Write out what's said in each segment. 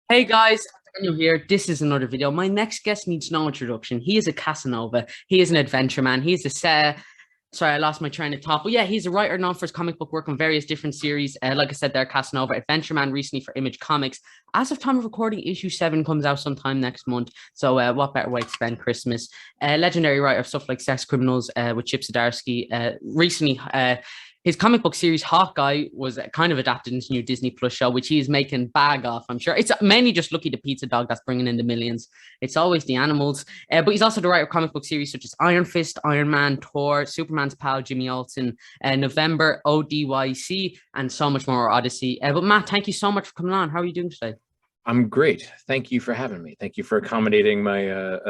Hey guys, Daniel here. This is another video. My next guest needs no introduction. He is a Casanova. He is an Adventureman. He's a sorry, I lost my train of thought. But yeah, he's a writer known for his comic book work on various different series. Like I said, there, Casanova, Adventureman recently for Image Comics. As of time of recording, issue 7 comes out sometime next month. So what better way to spend Christmas? Legendary writer of stuff like Sex Criminals with Chip Zdarsky. Recently, his comic book series Hawkeye was kind of adapted into new Disney Plus show, which he is making bag off. I'm sure it's mainly just Lucky the Pizza Dog that's bringing in the millions. It's always the animals, but he's also the writer of comic book series such as Iron Fist, Iron Man, Thor, Superman's pal Jimmy Olson, November, ODY-C, and so much more, Odyssey. But Matt, thank you so much for coming on. How are you doing today? I'm great. Thank you for having me. Thank you for accommodating my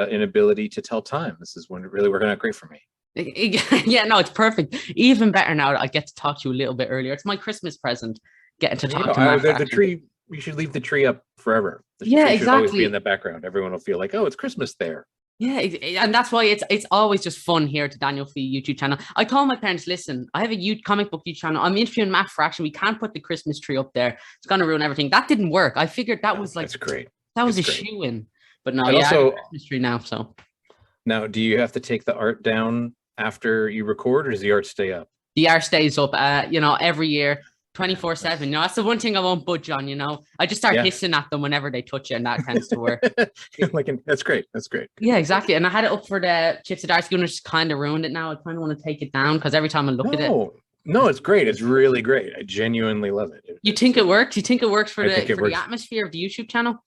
inability to tell time. This is really working out great for me. Yeah, no, it's perfect. Even better now that I get to talk to you a little bit earlier. It's my Christmas present, getting to talk to Matt. The tree. You should leave the tree up forever. The yeah, tree exactly. should always be in the background. Everyone will feel like, oh, it's Christmas there. Yeah, and that's why it's always just fun here to Daniel for the YouTube channel. I told my parents, listen, I have a comic book YouTube channel. I'm interviewing Matt Fraction. We can't put the Christmas tree up there. It's gonna ruin everything. That didn't work. I figured that was like that's great. That was a shoe-in. But no, and yeah, also, I have a Christmas tree now. So now, do you have to take the art down after you record, or does the art stay up? The art stays up. Every year. 24/7. No, that's the one thing I won't budge on. I just start hissing at them whenever they touch it, and that tends to work. That's great. That's great. Yeah, exactly. And I had it up for the Chip Zdarsky, and just kind of ruined it now. I kind of want to take it down because every time I look at it. No, it's great. It's really great. I genuinely love it. You think it works? You think it works for the atmosphere of the YouTube channel?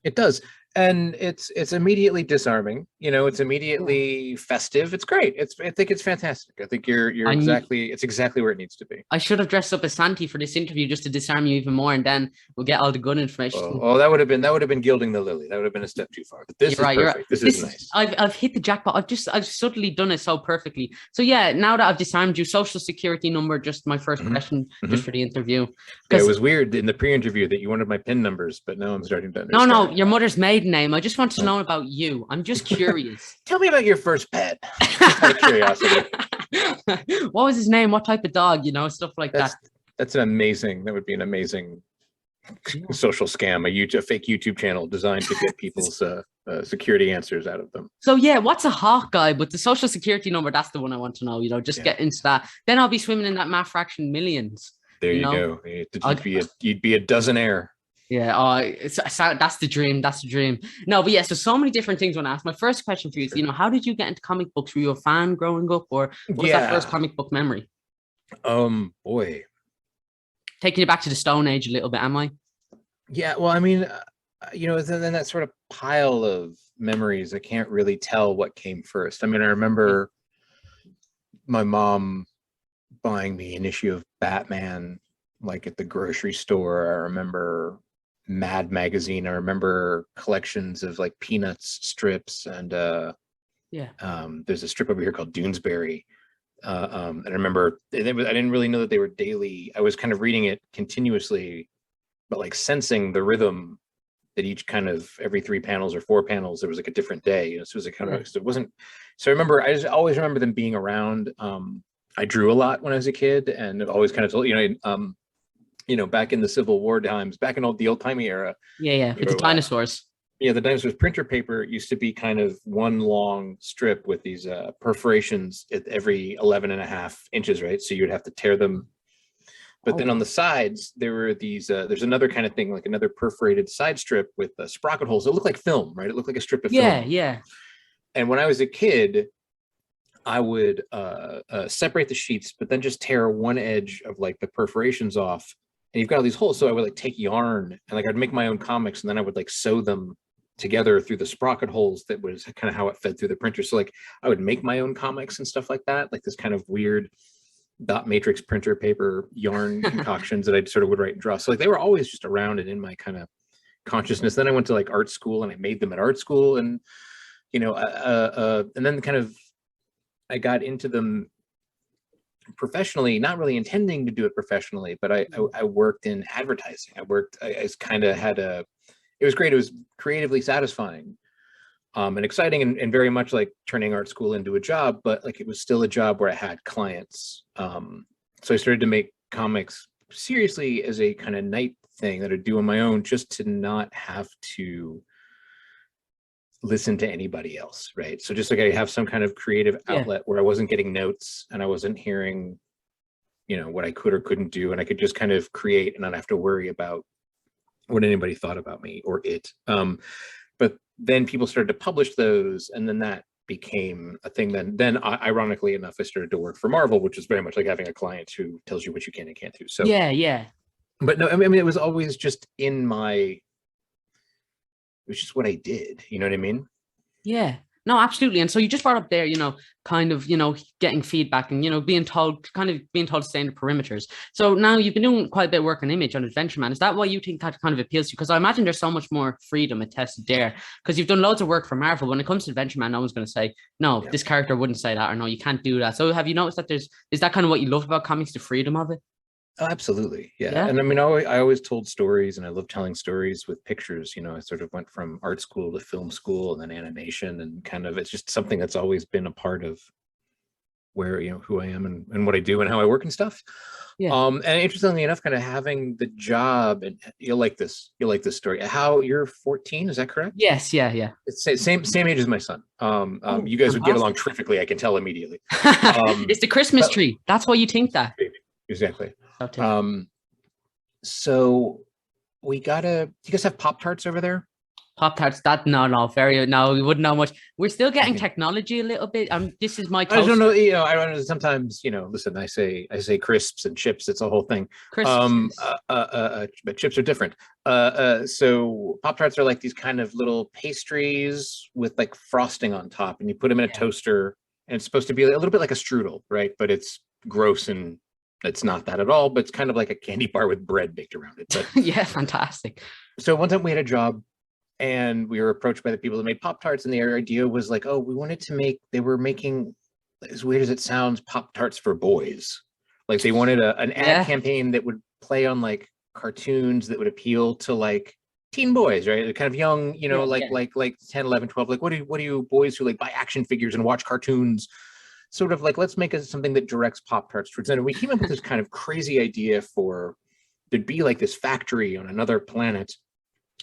It does. And it's immediately disarming. It's immediately festive. It's great. I think it's fantastic. I think it's exactly where it needs to be. I should have dressed up as Santi for this interview just to disarm you even more, and then we'll get all the good information. Oh, that would have been gilding the lily. That would have been a step too far. But this is perfect. Right. This is nice. I've hit the jackpot. I've subtly done it so perfectly. So yeah, now that I've disarmed you, social security number, just my first question, just for the interview. Yeah, it was weird in the pre-interview that you wanted my PIN numbers, but now I'm starting to understand. No, your mother's maiden name. I just want to know about you. I'm just curious. Tell me about your first pet. Just out of curiosity. What was his name? What type of dog? Stuff like that. That would be an amazing social scam, a fake YouTube channel designed to get people's security answers out of them. So yeah, what's a Hawkeye? But the social security number, that's the one I want to know. Get into that. Then I'll be swimming in that Matt Fraction millions. There you go. You'd be a dozenaire. Yeah, that's the dream. That's the dream. No, but yes, there's so many different things I want to ask. My first question for you is, how did you get into comic books? Were you a fan growing up, or what was that first comic book memory? Boy. Taking you back to the Stone Age a little bit, am I? Yeah, well, I mean, then that sort of pile of memories, I can't really tell what came first. I mean, I remember my mom buying me an issue of Batman, like at the grocery store. I remember Mad Magazine. I remember collections of like Peanuts strips, and there's a strip over here called Doonesbury. And I remember I didn't really know that they were daily. I was kind of reading it continuously, but like sensing the rhythm that each kind of every 3 panels or 4 panels, there was like a different day. So it was a kind of, it wasn't, so I remember, I just always remember them being around. I drew a lot when I was a kid, and I've always kind of told, back in the Civil War times, back in the old timey era. Yeah. It's the dinosaurs. Yeah, the dinosaurs printer paper used to be kind of one long strip with these perforations at every 11.5 inches, right? So you would have to tear them. But then on the sides, there were these, there's another kind of thing, like another perforated side strip with sprocket holes. It looked like film, right? It looked like a strip of film. Yeah. And when I was a kid, I would separate the sheets, but then just tear one edge of like the perforations off. And you've got all these holes. So I would like take yarn and like I'd make my own comics, and then I would like sew them together through the sprocket holes. That was kind of how it fed through the printer. So like I would make my own comics and stuff like that, like this kind of weird dot matrix printer paper yarn concoctions that I sort of would write and draw. So like they were always just around and in my kind of consciousness. Then I went to like art school, and I made them at art school, and and then kind of I got into them professionally, not really intending to do it professionally, but I worked in advertising. I kind of had it was great. It was creatively satisfying and exciting, and very much like turning art school into a job, but like it was still a job where I had clients. So I started to make comics seriously as a kind of night thing that I do on my own, just to not have to listen to anybody else, right? So just like I have some kind of creative outlet where I wasn't getting notes and I wasn't hearing, you know, what I could or couldn't do, and I could just kind of create and not have to worry about what anybody thought about me or it. But then people started to publish those, and then that became a thing. Then ironically enough, I started to work for Marvel, which is very much like having a client who tells you what you can and can't do. So yeah. But no, I mean, it was always just in my, it was just what I did. You know what I mean? Yeah. No, absolutely. And so you just brought up there, you know, kind of, you know, getting feedback and, you know, being told to stay in the perimeters. So now you've been doing quite a bit of work on image on Adventureman. Is that why you think that kind of appeals to you? Because I imagine there's so much more freedom attested there, because you've done loads of work for Marvel. When it comes to Adventureman, no one's going to say, no, this character wouldn't say that, or no, you can't do that. So have you noticed that is that kind of what you love about comics, the freedom of it? Oh, absolutely. Yeah. And I mean, I always told stories, and I love telling stories with pictures. You know, I sort of went from art school to film school and then animation, and kind of, it's just something that's always been a part of where, you know, who I am and what I do and how I work and stuff. And interestingly enough, kind of having the job, and you'll like this story. How you're 14, is that correct? Yes. Yeah. It's same age as my son. You guys would get along terrifically, I can tell immediately. It's the Christmas tree. That's why you think that. Exactly. So we gotta, do you guys have Pop-Tarts over there? Pop-Tarts, no, we wouldn't know much. We're still getting technology a little bit. This is my toaster. I don't know, you know, I don't know, sometimes, you know, listen, I say crisps and chips, it's a whole thing. But chips are different. So Pop-Tarts are like these kind of little pastries with like frosting on top, and you put them in a toaster, and it's supposed to be a little bit like a strudel, right? But it's gross, and it's not that at all, but it's kind of like a candy bar with bread baked around it. But yeah, fantastic. So one time we had a job, and we were approached by the people that made Pop-Tarts, and their idea was like, oh, we wanted to make, they were making, as weird as it sounds, Pop-Tarts for boys. Like they wanted an ad campaign that would play on like cartoons that would appeal to like teen boys, right? They're kind of young, you know, like 10, 11, 12. Like, what do you boys who like buy action figures and watch cartoons? Sort of like, let's make it something that directs Pop-Tarts towards them. And we came up with this kind of crazy idea for, there'd be like this factory on another planet,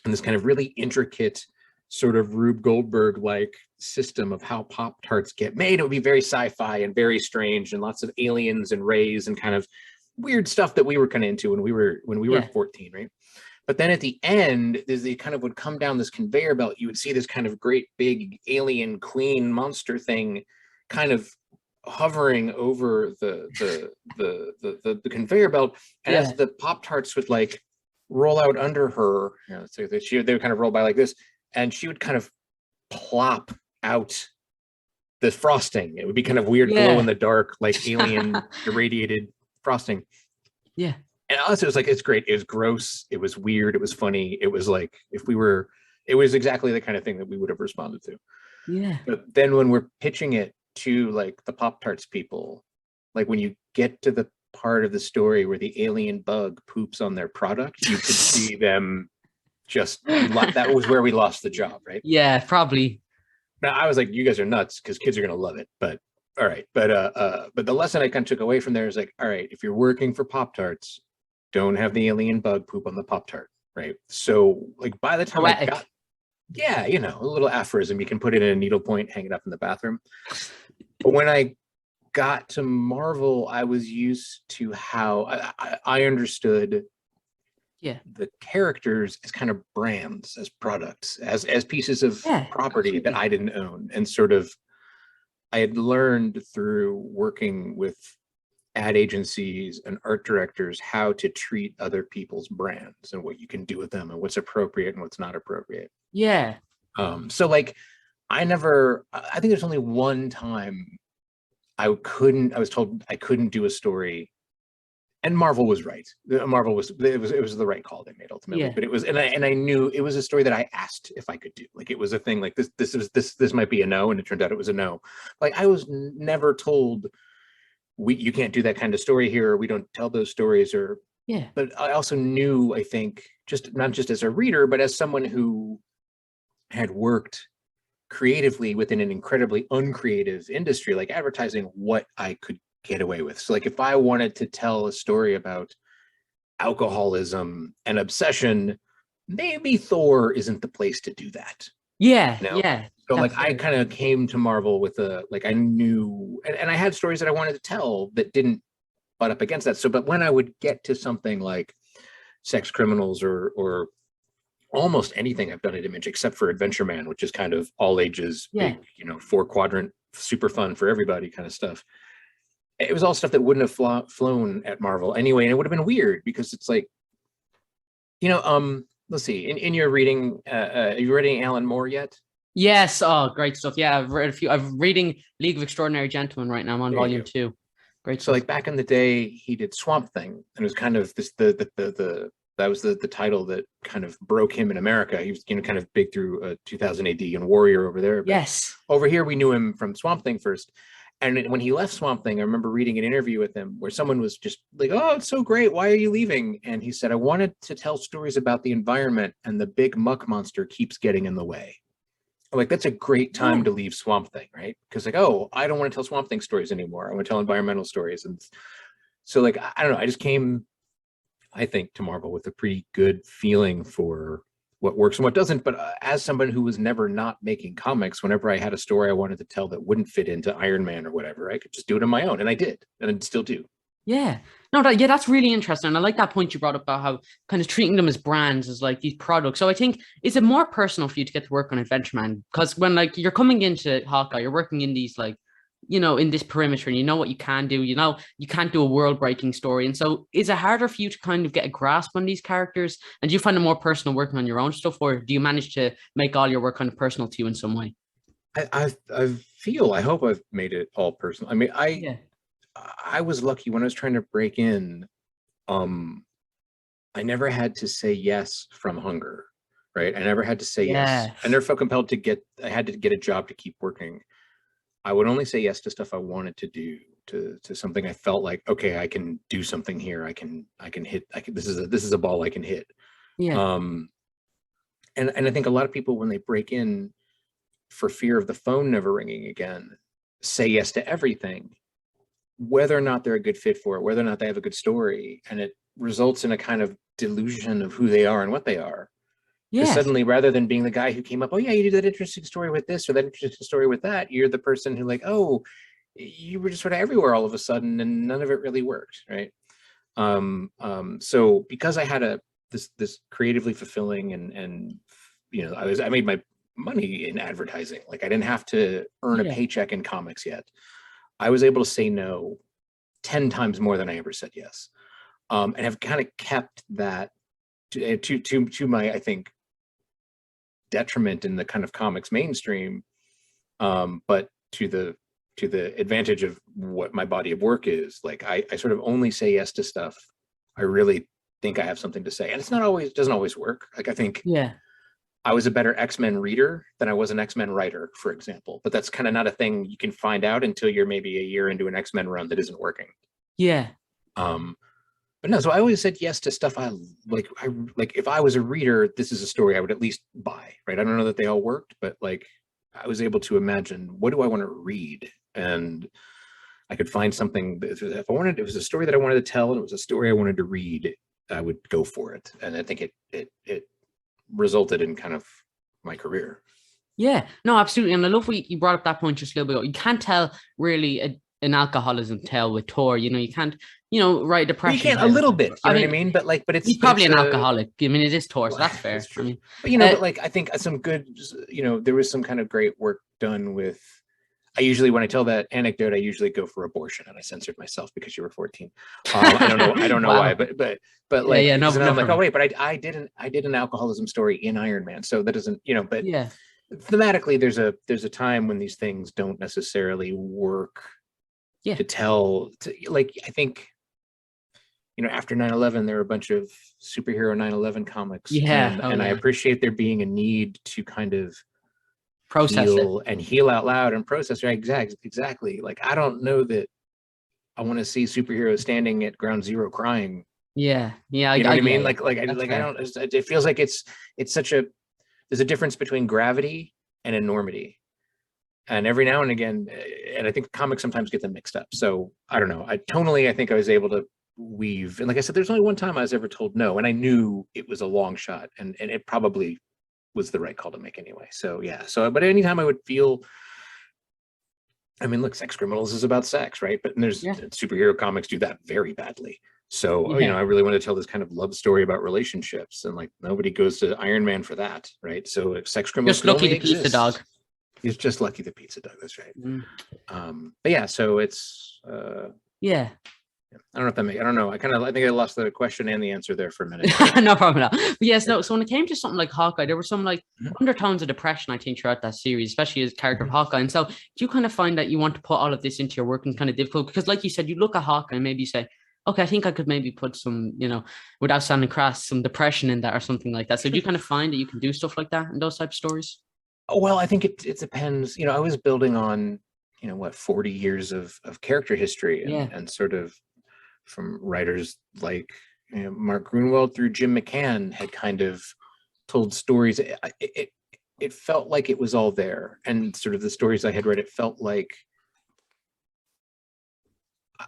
and this kind of really intricate sort of Rube Goldberg like system of how Pop-Tarts get made. It would be very sci-fi and very strange, and lots of aliens and rays and kind of weird stuff that we were kind of into when we were 14, right? But then at the end, they kind of would come down this conveyor belt. You would see this kind of great big alien queen monster thing kind of hovering over the conveyor belt, and as the Pop-Tarts would like roll out under her, you know, so they would kind of roll by like this, and she would kind of plop out the frosting. It would be kind of weird glow in the dark, like alien irradiated frosting. And honestly, it was like, it's great. It was gross. It was weird. It was funny. It was like, it was exactly the kind of thing that we would have responded to. But then when we're pitching it to like the Pop-Tarts people, like when you get to the part of the story where the alien bug poops on their product, you could see them just, that was where we lost the job, right? Yeah, probably. Now I was like, you guys are nuts, because kids are gonna love it. But all right, but the lesson I kind of took away from there is like, all right, if you're working for Pop-Tarts, don't have the alien bug poop on the Pop-Tart, right? So like by the time I got, you know, a little aphorism, you can put it in a needlepoint, hang it up in the bathroom. But when I got to Marvel, I was used to how I understood the characters as kind of brands, as products, as pieces of property that I didn't own. And sort of, I had learned through working with ad agencies and art directors how to treat other people's brands and what you can do with them and what's appropriate and what's not appropriate. So like, I think there's only one time I was told I couldn't do a story, and Marvel was right. It was the right call they made ultimately. But it was, and I knew it was a story that I asked if I could do. Like it was a thing like this might be a no, and it turned out it was a no. Like I was never told you can't do that kind of story here, or we don't tell those stories, or But I also knew, I think, just not just as a reader, but as someone who had worked creatively within an incredibly uncreative industry like advertising, what I could get away with. So like if I wanted to tell a story about alcoholism and obsession, maybe Thor isn't the place to do that. Yeah, You know? yeah. So like I kind of came to Marvel with a, like I knew, and I had stories that I wanted to tell that didn't butt up against that. So, but when I would get to something like Sex Criminals or almost anything I've done at Image except for Adventureman, which is kind of all ages, big, 4-quadrant, super fun for everybody kind of stuff. It was all stuff that wouldn't have flown at Marvel anyway, and it would have been weird because it's like, let's see, in your reading, have you read any Alan Moore yet? Yes. Oh, great stuff. Yeah, I've read a few. I'm reading League of Extraordinary Gentlemen right now. I'm on volume 2. Great So stuff. like back in the day, he did Swamp Thing, and it was kind of this that was the title that kind of broke him in America. He was kind of big through 2000 AD and Warrior over there. But yes. Over here, we knew him from Swamp Thing first. And when he left Swamp Thing, I remember reading an interview with him where someone was just like, "Oh, it's so great. Why are you leaving?" And he said, "I wanted to tell stories about the environment, and the big muck monster keeps getting in the way." I'm like, that's a great time to leave Swamp Thing, right? Because like, oh, I don't want to tell Swamp Thing stories anymore. I want to tell environmental stories. And so like, I don't know. I just came, I think, to Marvel with a pretty good feeling for what works and what doesn't. But as someone who was never not making comics, whenever I had a story I wanted to tell that wouldn't fit into Iron Man or whatever, I could just do it on my own. And I did, and I still do. Yeah. No, that's really interesting. And I like that point you brought up about how kind of treating them as brands, as like these products. So I think, is it more personal for you to get to work on Adventureman? Because when like you're coming into Hawkeye, you're working in these like, in this perimeter, and you know what you can do, you can't do a world breaking story. And so is it harder for you to kind of get a grasp on these characters? And do you find it more personal working on your own stuff, or do you manage to make all your work kind of personal to you in some way? I hope I've made it all personal. I mean, I was lucky when I was trying to break in. I never had to say yes from hunger, right? I never had to say yes. I never felt compelled to I had to get a job to keep working. I would only say yes to stuff I wanted to do, to something I felt like, okay, I can do something here. I can hit, this is a ball I can hit. Yeah. And I think a lot of people, when they break in for fear of the phone never ringing again, say yes to everything, whether or not they're a good fit for it, whether or not they have a good story, and it results in a kind of delusion of who they are and what they are. Because suddenly, rather than being the guy who came up, oh yeah, you did that interesting story with this or that interesting story with that, you're the person who like, oh, you were just sort of everywhere all of a sudden, and none of it really worked, right? So because I had this creatively fulfilling and I made my money in advertising. Like I didn't have to earn a paycheck in comics yet. I was able to say no 10 times more than I ever said yes. And have kind of kept that to my, I think, detriment in the kind of comics mainstream, but to the advantage of what my body of work is. Like I sort of only say yes to stuff I really think I have something to say, and doesn't always work. Like I think I was a better X-Men reader than I was an X-Men writer, for example, but that's kind of not a thing you can find out until you're maybe a year into an X-Men run that isn't working. But no, so I always said yes to stuff I like. If I was a reader, this is a story I would at least buy, right? I don't know that they all worked, but like I was able to imagine, what do I want to read? And I could find something. If it was a story that I wanted to tell, and it was a story I wanted to read, I would go for it. And I think it resulted in kind of my career. Yeah, no, absolutely. And I love what you brought up that point just a little bit ago. You can't tell really an alcoholism tale with Thor. You can't, write depression. You can a little bit, you know what I mean? But he's probably an alcoholic. I mean, it is Thor, so that's fair. That's true. I mean, but but I think some good, there was some kind of great work done with. I usually, when I tell that anecdote, I usually go for abortion, and I censored myself because you were 14. I don't know why, but like, I'm like, oh wait, but I did an alcoholism story in Iron Man, so that doesn't, but thematically, there's a time when these things don't necessarily work to tell. I think, after 9/11, there were a bunch of superhero 9/11 comics, and I appreciate there being a need to kind of process and heal out loud and process. Right? Exactly. Like I don't know that I want to see superheroes standing at ground zero crying. Yeah. You know what I mean? Like I don't. It feels like it's such a. There's a difference between gravity and enormity, and every now and again, and I think comics sometimes get them mixed up. So I don't know. I think I was able to weave. And like I said, there's only one time I was ever told no, and I knew it was a long shot, and it probably was the right call to make anyway. So yeah. So, but anytime I would feel, I mean, look, Sex Criminals is about sex, right? But there's superhero comics do that very badly. So, you know, I really want to tell this kind of love story about relationships, and like nobody goes to Iron Man for that, right? So if Sex Criminals Just lucky the pizza dog. He's just lucky the pizza dog. That's right. But yeah, so it's yeah. I don't know if that makes. I don't know. I think I lost the question and the answer there for a minute. No problem at all. But yes, no. So when it came to something like Hawkeye, there were some like undertones of depression, I think, throughout that series, especially as character of Hawkeye. And so do you kind of find that you want to put all of this into your work and kind of difficult? Because like you said, you look at Hawkeye and maybe you say, okay, I think I could maybe put some, you know, without sounding crass, some depression in that or something like that. So do you kind of find that you can do stuff like that in those type of stories? Oh, well, I think it depends. You know, I was building on, 40 years of character history and sort of from writers like Mark Greenwald through Jim McCann had kind of told stories. It felt like it was all there. And sort of the stories I had read, it felt like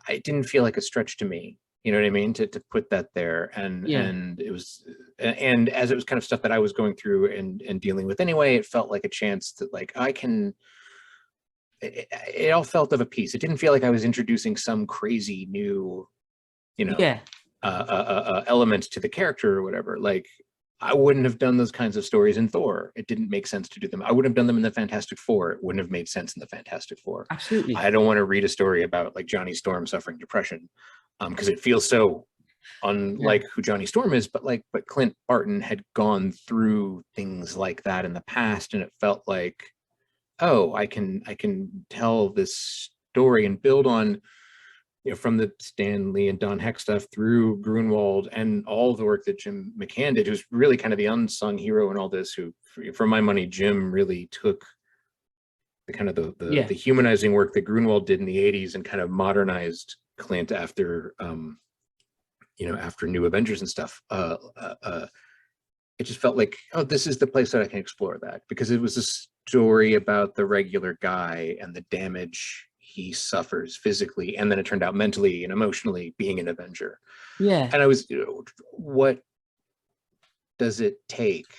it didn't feel like a stretch to me, you know what I mean, to put that there. And it was, and as it was kind of stuff that I was going through and dealing with anyway, it felt like a chance to like, it all felt of a piece. It didn't feel like I was introducing some crazy new, element to the character or whatever. Like I wouldn't have done those kinds of stories in Thor. It didn't make sense to do them. I wouldn't have done them in the Fantastic Four. It wouldn't have made sense in the Fantastic Four. Absolutely. I don't want to read a story about like Johnny Storm suffering depression, because it feels so unlike who Johnny Storm is. But Clint Barton had gone through things like that in the past, and it felt like, oh, I can tell this story and build on, from the Stan Lee and Don Heck stuff through Grunwald and all the work that Jim McCann did, who's really kind of the unsung hero in all this, who, for my money, Jim really took the kind of the humanizing work that Grunwald did in the 80s and kind of modernized Clint after, after New Avengers and stuff. It just felt like, oh, this is the place that I can explore that, because it was a story about the regular guy and the damage he suffers physically, and then it turned out mentally and emotionally being an Avenger. And I was, what does it take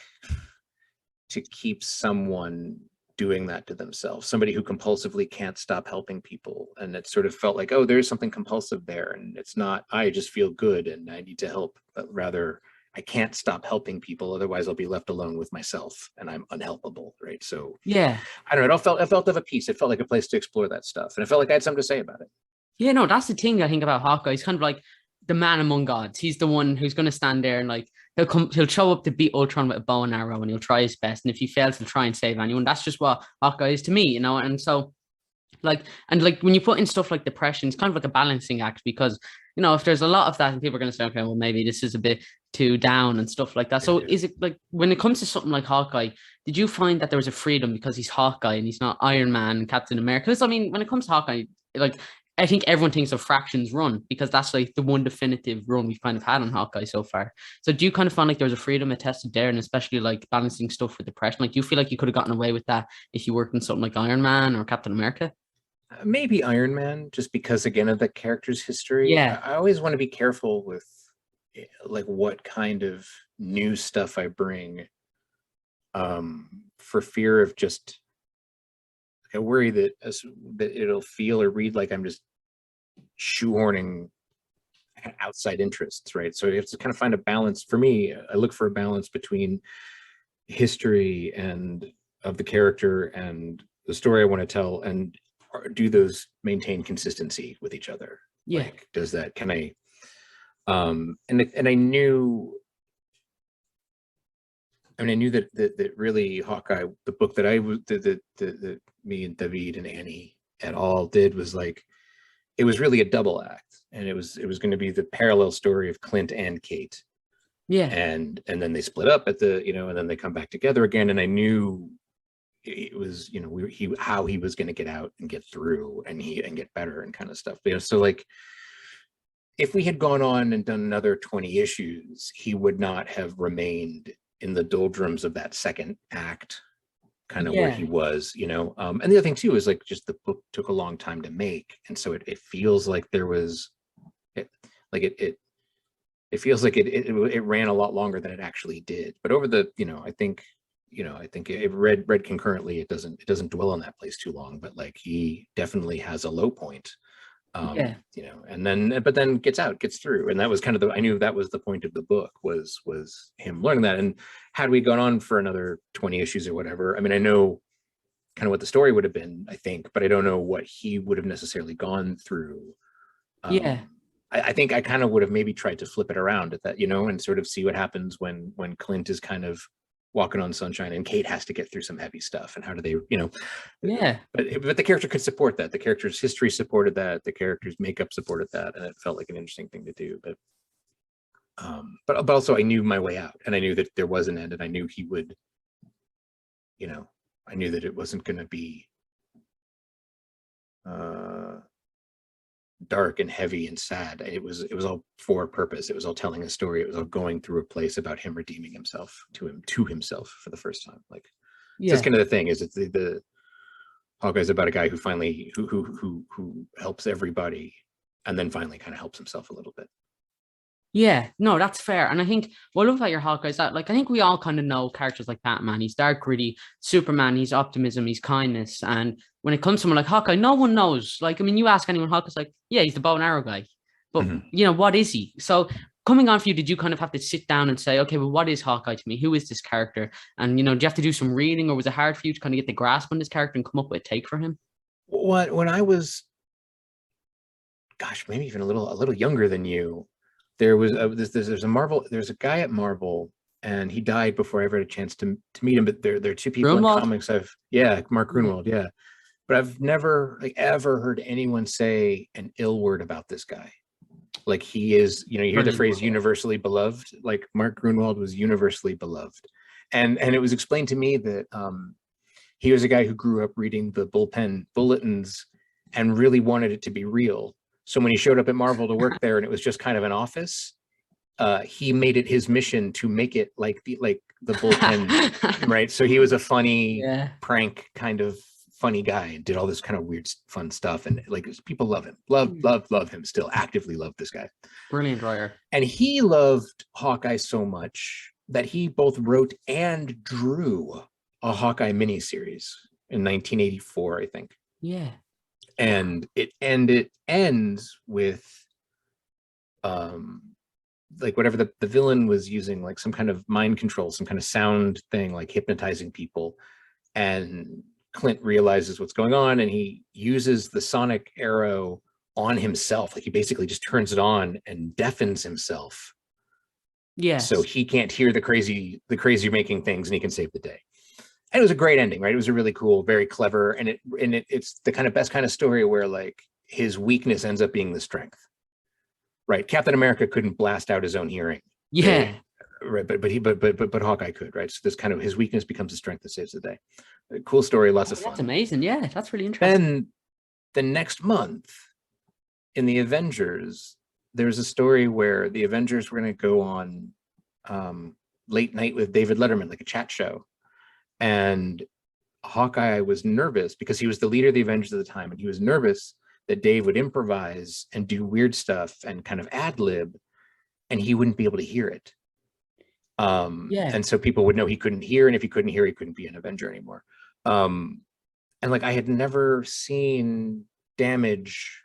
to keep someone doing that to themselves? Somebody who compulsively can't stop helping people. And it sort of felt like, oh, there's something compulsive there. And it's not, I just feel good and I need to help, but rather I can't stop helping people. Otherwise I'll be left alone with myself and I'm unhelpable. Right. So I don't know. It felt of a piece. It felt like a place to explore that stuff. And I felt like I had something to say about it. Yeah, no, that's the thing I think about Hawkeye. He's kind of like the man among gods. He's the one who's going to stand there and like, he'll show up to beat Ultron with a bow and arrow and he'll try his best. And if he fails, he'll try and save anyone. That's just what Hawkeye is to me, And so when you put in stuff like depression, it's kind of like a balancing act, because, if there's a lot of that and people are going to say, okay, well, maybe this is a bit too down and stuff like that. So is it like, when it comes to something like Hawkeye, did you find that there was a freedom because he's Hawkeye and he's not Iron Man and Captain America? Because I mean, when it comes to Hawkeye, like, I think everyone thinks of Fraction's run, because that's like the one definitive run we've kind of had on Hawkeye so far. So do you kind of find like there was a freedom attested there, and especially like balancing stuff with depression? Like, do you feel like you could have gotten away with that if you worked in something like Iron Man or Captain America? Maybe Iron Man, just because, again, of the character's history. I always want to be careful with like what kind of new stuff I bring, for fear of just, I worry that it'll feel or read like I'm just shoehorning outside interests, right? So you have to kind of find a balance. For me, I look for a balance between history and of the character and the story I want to tell, and do those maintain consistency with each other? Like, does that, can I, and I knew that really Hawkeye, the book that I was, that me and David and Annie et al. Did, was like, it was really a double act, and it was going to be the parallel story of Clint and Kate. And then they split up at the, and then they come back together again. And I knew it was, how he was going to get out and get through and get better and kind of stuff. So like, if we had gone on and done another 20 issues, he would not have remained in the doldrums of that second act, kind of where he was, and the other thing too is like, just the book took a long time to make. And so it feels like there was, Like it feels like it ran a lot longer than it actually did. But over the, I think it read concurrently. It doesn't dwell on that place too long. But like he definitely has a low point. And then gets through. And that was kind of I knew that was the point of the book was him learning that. And had we gone on for another 20 issues or whatever, I mean, I know kind of what the story would have been, I think, but I don't know what he would have necessarily gone through. I think I kind of would have maybe tried to flip it around at that, and sort of see what happens when Clint is kind of walking on sunshine and Kate has to get through some heavy stuff, and how do they, but the character could support that. The character's history supported that. The character's makeup supported that, and it felt like an interesting thing to do. But also I knew my way out, and I knew that there was an end, and I knew he would, I knew that it wasn't going to be dark and heavy and sad. It was all for a purpose. It was all telling a story. It was all going through a place about him redeeming himself to himself for the first time. Like, that's kind of the thing, is it's the Hawkeye's about a guy who finally who helps everybody, and then finally kind of helps himself a little bit. Yeah, no, that's fair. And I think what I love about your Hawkeye is that, like, I think we all kind of know characters like Batman. He's dark, gritty. Superman, he's optimism, he's kindness. And when it comes to someone like Hawkeye, no one knows. Like, I mean, you ask anyone, Hawkeye's like, yeah, he's the bow and arrow guy. But, what is he? So coming on for you, did you kind of have to sit down and say, okay, well, what is Hawkeye to me? Who is this character? And, do you have to do some reading, or was it hard for you to kind of get the grasp on this character and come up with a take for him? When I was, gosh, maybe even a little younger than you, there was there's a guy at Marvel, and he died before I ever had a chance to meet him. But there are two people Greenwald? in comics Mark Greenwald, but I've never ever heard anyone say an ill word about this guy. Like, he is, you hear the phrase universally beloved. Like, Mark Greenwald was universally beloved, and it was explained to me that he was a guy who grew up reading the bullpen bulletins and really wanted it to be real. So when he showed up at Marvel to work there, and it was just kind of an office, he made it his mission to make it like the bullpen, right? So he was a funny prank kind of funny guy, and did all this kind of weird fun stuff, and like, people love him, love him, still actively love this guy. Brilliant writer. And he loved Hawkeye so much that he both wrote and drew a Hawkeye miniseries in 1984, I think. Yeah. And it ends with like, whatever the villain was using, like some kind of mind control, some kind of sound thing, like hypnotizing people, and Clint realizes what's going on, and he uses the sonic arrow on himself. Like, he basically just turns it on and deafens himself, so he can't hear the crazy making things, and he can save the day. And it was a great ending, right? It was a really cool, very clever, and it's the kind of best kind of story where, like, his weakness ends up being the strength, right? Captain America couldn't blast out his own hearing, right? But Hawkeye could, right? So this kind of, his weakness becomes the strength that saves the day. Cool story, lots of fun. That's amazing. Yeah, that's really interesting. Then the next month in the Avengers, there's a story where the Avengers were going to go on late night with David Letterman, like a chat show. And Hawkeye was nervous because he was the leader of the Avengers at the time, and he was nervous that Dave would improvise and do weird stuff and kind of ad lib, and he wouldn't be able to hear it. And so people would know he couldn't hear, and if he couldn't hear, he couldn't be an Avenger anymore. And like, I had never seen damage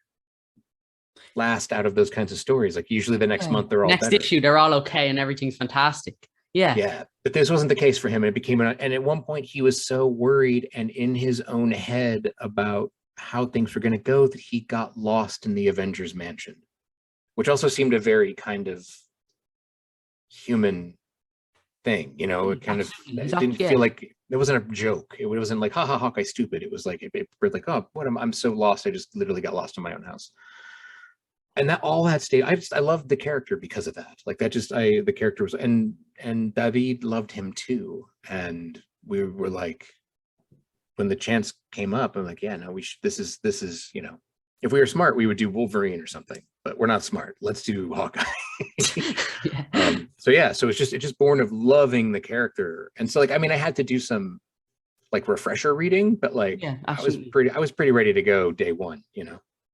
last out of those kinds of stories. Like, usually the next month they're all next better. issue they're all okay and everything's fantastic. Yeah, but this wasn't the case for him. It became and at one point he was so worried and in his own head about how things were going to go that he got lost in the Avengers mansion, which also seemed a very kind of human thing, it kind of, it didn't feel like, it wasn't a joke. It wasn't like, haha, Hawkeye stupid. It was like, we're like, oh, I'm so lost. I just literally got lost in my own house. And that all that stayed. I loved the character because of that. Like, that just, the character was, and David loved him too. And we were like, when the chance came up, I'm like, yeah, no, we should, this is, if we were smart, we would do Wolverine or something, but we're not smart. Let's do Hawkeye. So it's just born of loving the character. And so, like, I mean, I had to do some like refresher reading, but like, I was pretty ready to go day one,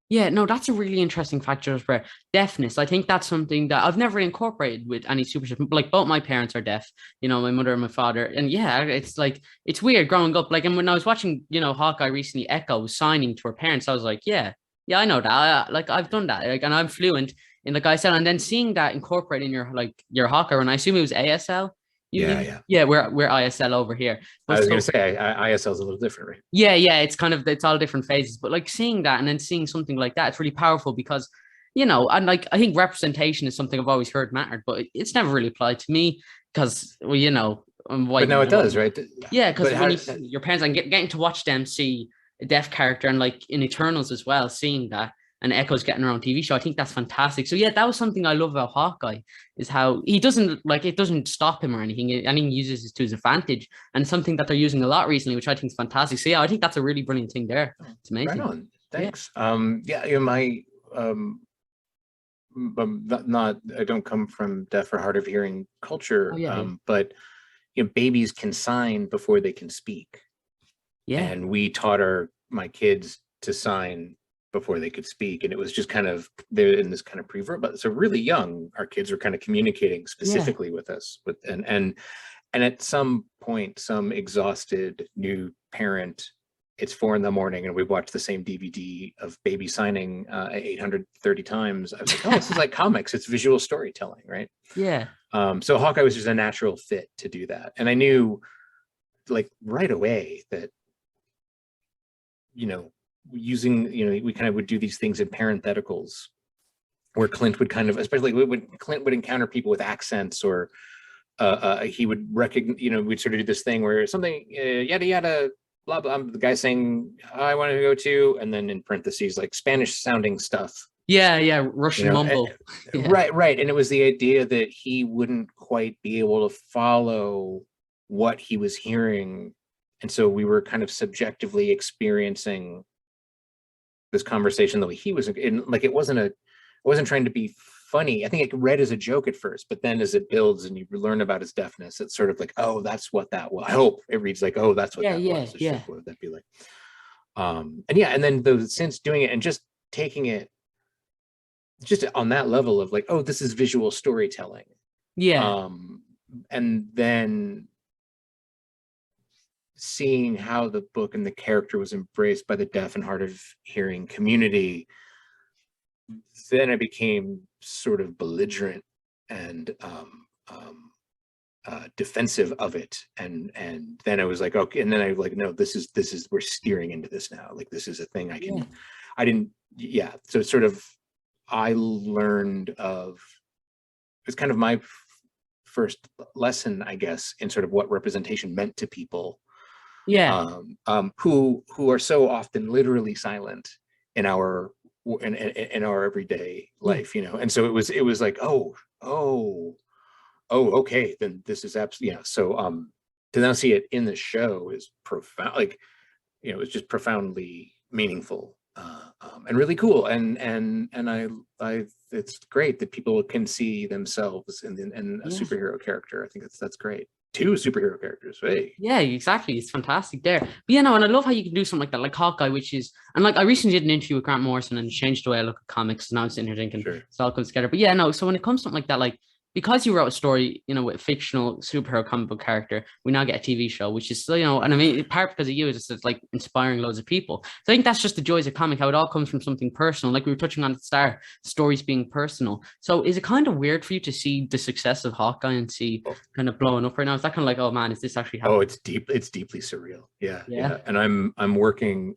Yeah, no, that's a really interesting factor for deafness. I think that's something that I've never incorporated with any superstition. Like both my parents are deaf, my mother and my father. And yeah, it's like it's weird growing up. Like, and when I was watching, Hawkeye recently, Echo was signing to her parents, I was like, yeah, yeah, I know that. Like I've done that. Like, and I'm fluent in like I said, and then seeing that incorporated in your Hawkeye, and I assume it was ASL. You Yeah, did? yeah. Yeah, we're ISL over here. I But was gonna so say ISL is a little different, right? yeah, yeah, it's all different phases, but like seeing that and then seeing something like that, it's really powerful because, and like I think representation is something I've always heard mattered, but it's never really applied to me because, well, I'm But white. now it does, right? Yeah, because But when how? you see your parents and getting to watch them see a deaf character and like in Eternals as well, seeing that and Echo's getting her own TV show, I think that's fantastic. So yeah, that was something I love about Hawkeye is how he doesn't like it doesn't stop him or anything. Anything he uses it to his advantage, and something that they're using a lot recently, which I think is fantastic. So yeah, I think that's a really brilliant thing there. It's Right amazing. on. Yeah. Thanks. Yeah, my not I don't come from deaf or hard of hearing Oh culture, yeah, yeah, but babies can sign before they can speak, yeah, and we taught my kids to sign before they could speak, and it was just kind of they're in this kind of pre-verb, but so really young, our kids were kind of communicating yeah, specifically with us with and at some point, some exhausted new parent, it's 4 a.m. and we've watched the same DVD of baby signing 830 times. I was like, oh, this is like comics. It's visual storytelling, right? yeah, So Hawkeye was just a natural fit to do that. And I knew like right away that, using, we kind of would do these things in parentheticals where Clint would kind of, especially when Clint would encounter people with accents or he would recognize, we'd sort of do this thing where something, yada, yada, blah, blah. The guy saying, I want to go to, and then in parentheses, like Spanish sounding stuff, yeah, yeah. Russian mumble. Yeah, right, right. And it was the idea that he wouldn't quite be able to follow what he was hearing. And so we were kind of subjectively experiencing this conversation the way he was in, like, it wasn't trying to be funny. I think it read as a joke at first, but then as it builds and you learn about his deafness, it's sort of like, oh, that's what that was. I hope it reads like, oh, that's what yeah, that yeah, was. It's yeah, like, what would that be like? And yeah, and then since doing it and just taking it just on that level of like, oh, this is visual storytelling. yeah, And then seeing how the book and the character was embraced by the deaf and hard of hearing community, then I became sort of belligerent and defensive of it, and then I was like, okay, and then I was like, no, this is we're steering into this now. Like this is a thing I can, yeah, I didn't, yeah. So sort of, I learned of, it's kind of my first lesson, I guess, in sort of what representation meant to people yeah, who are so often literally silent in our in our everyday yeah. life, and so it was like, okay, then this is absolutely, yeah. So to now see it in the show is profound, like, it's just profoundly meaningful, and really cool, and I it's great that people can see themselves in a Yeah. superhero character. I think that's great. Two superhero characters, hey. Yeah, exactly. It's fantastic there. But yeah, no, and I love how you can do something like that, like Hawkeye, which is, and like I recently did an interview with Grant Morrison and changed the way I look at comics. And I was sitting here thinking Sure. it's all comes together. But yeah, no, so when it comes to something like that, like because you wrote a story, with a fictional superhero comic book character, we now get a TV show, which is, and I mean, part because of you, is it's like inspiring loads of people. So I think that's just the joys of comic, how it all comes from something personal. Like we were touching on at the start, stories being personal. So is it kind of weird for you to see the success of Hawkeye and see Oh, kind of blowing up right now? Is that kind of like, oh man, is this actually oh, happening? it's deeply surreal. Yeah, Yeah. yeah. And I'm working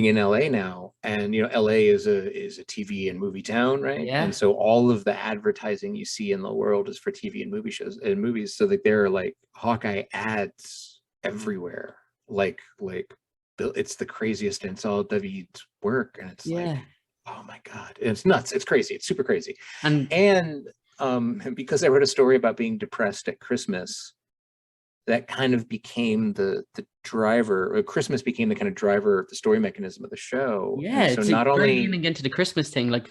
in LA now, and LA is a TV and movie town, right? Yeah. And so all of the advertising you see in the world is for TV and movie shows and movies. So that there are like Hawkeye ads everywhere. Like it's the craziest, and it's all David's work, and it's like, Yeah. oh my God. And it's nuts. It's crazy. It's super crazy. And And because I wrote a story about being depressed at Christmas, that kind of became the driver, or Christmas became the kind of driver of the story mechanism of the show. yeah, And so it's a not great only, leaning into the Christmas thing. Like,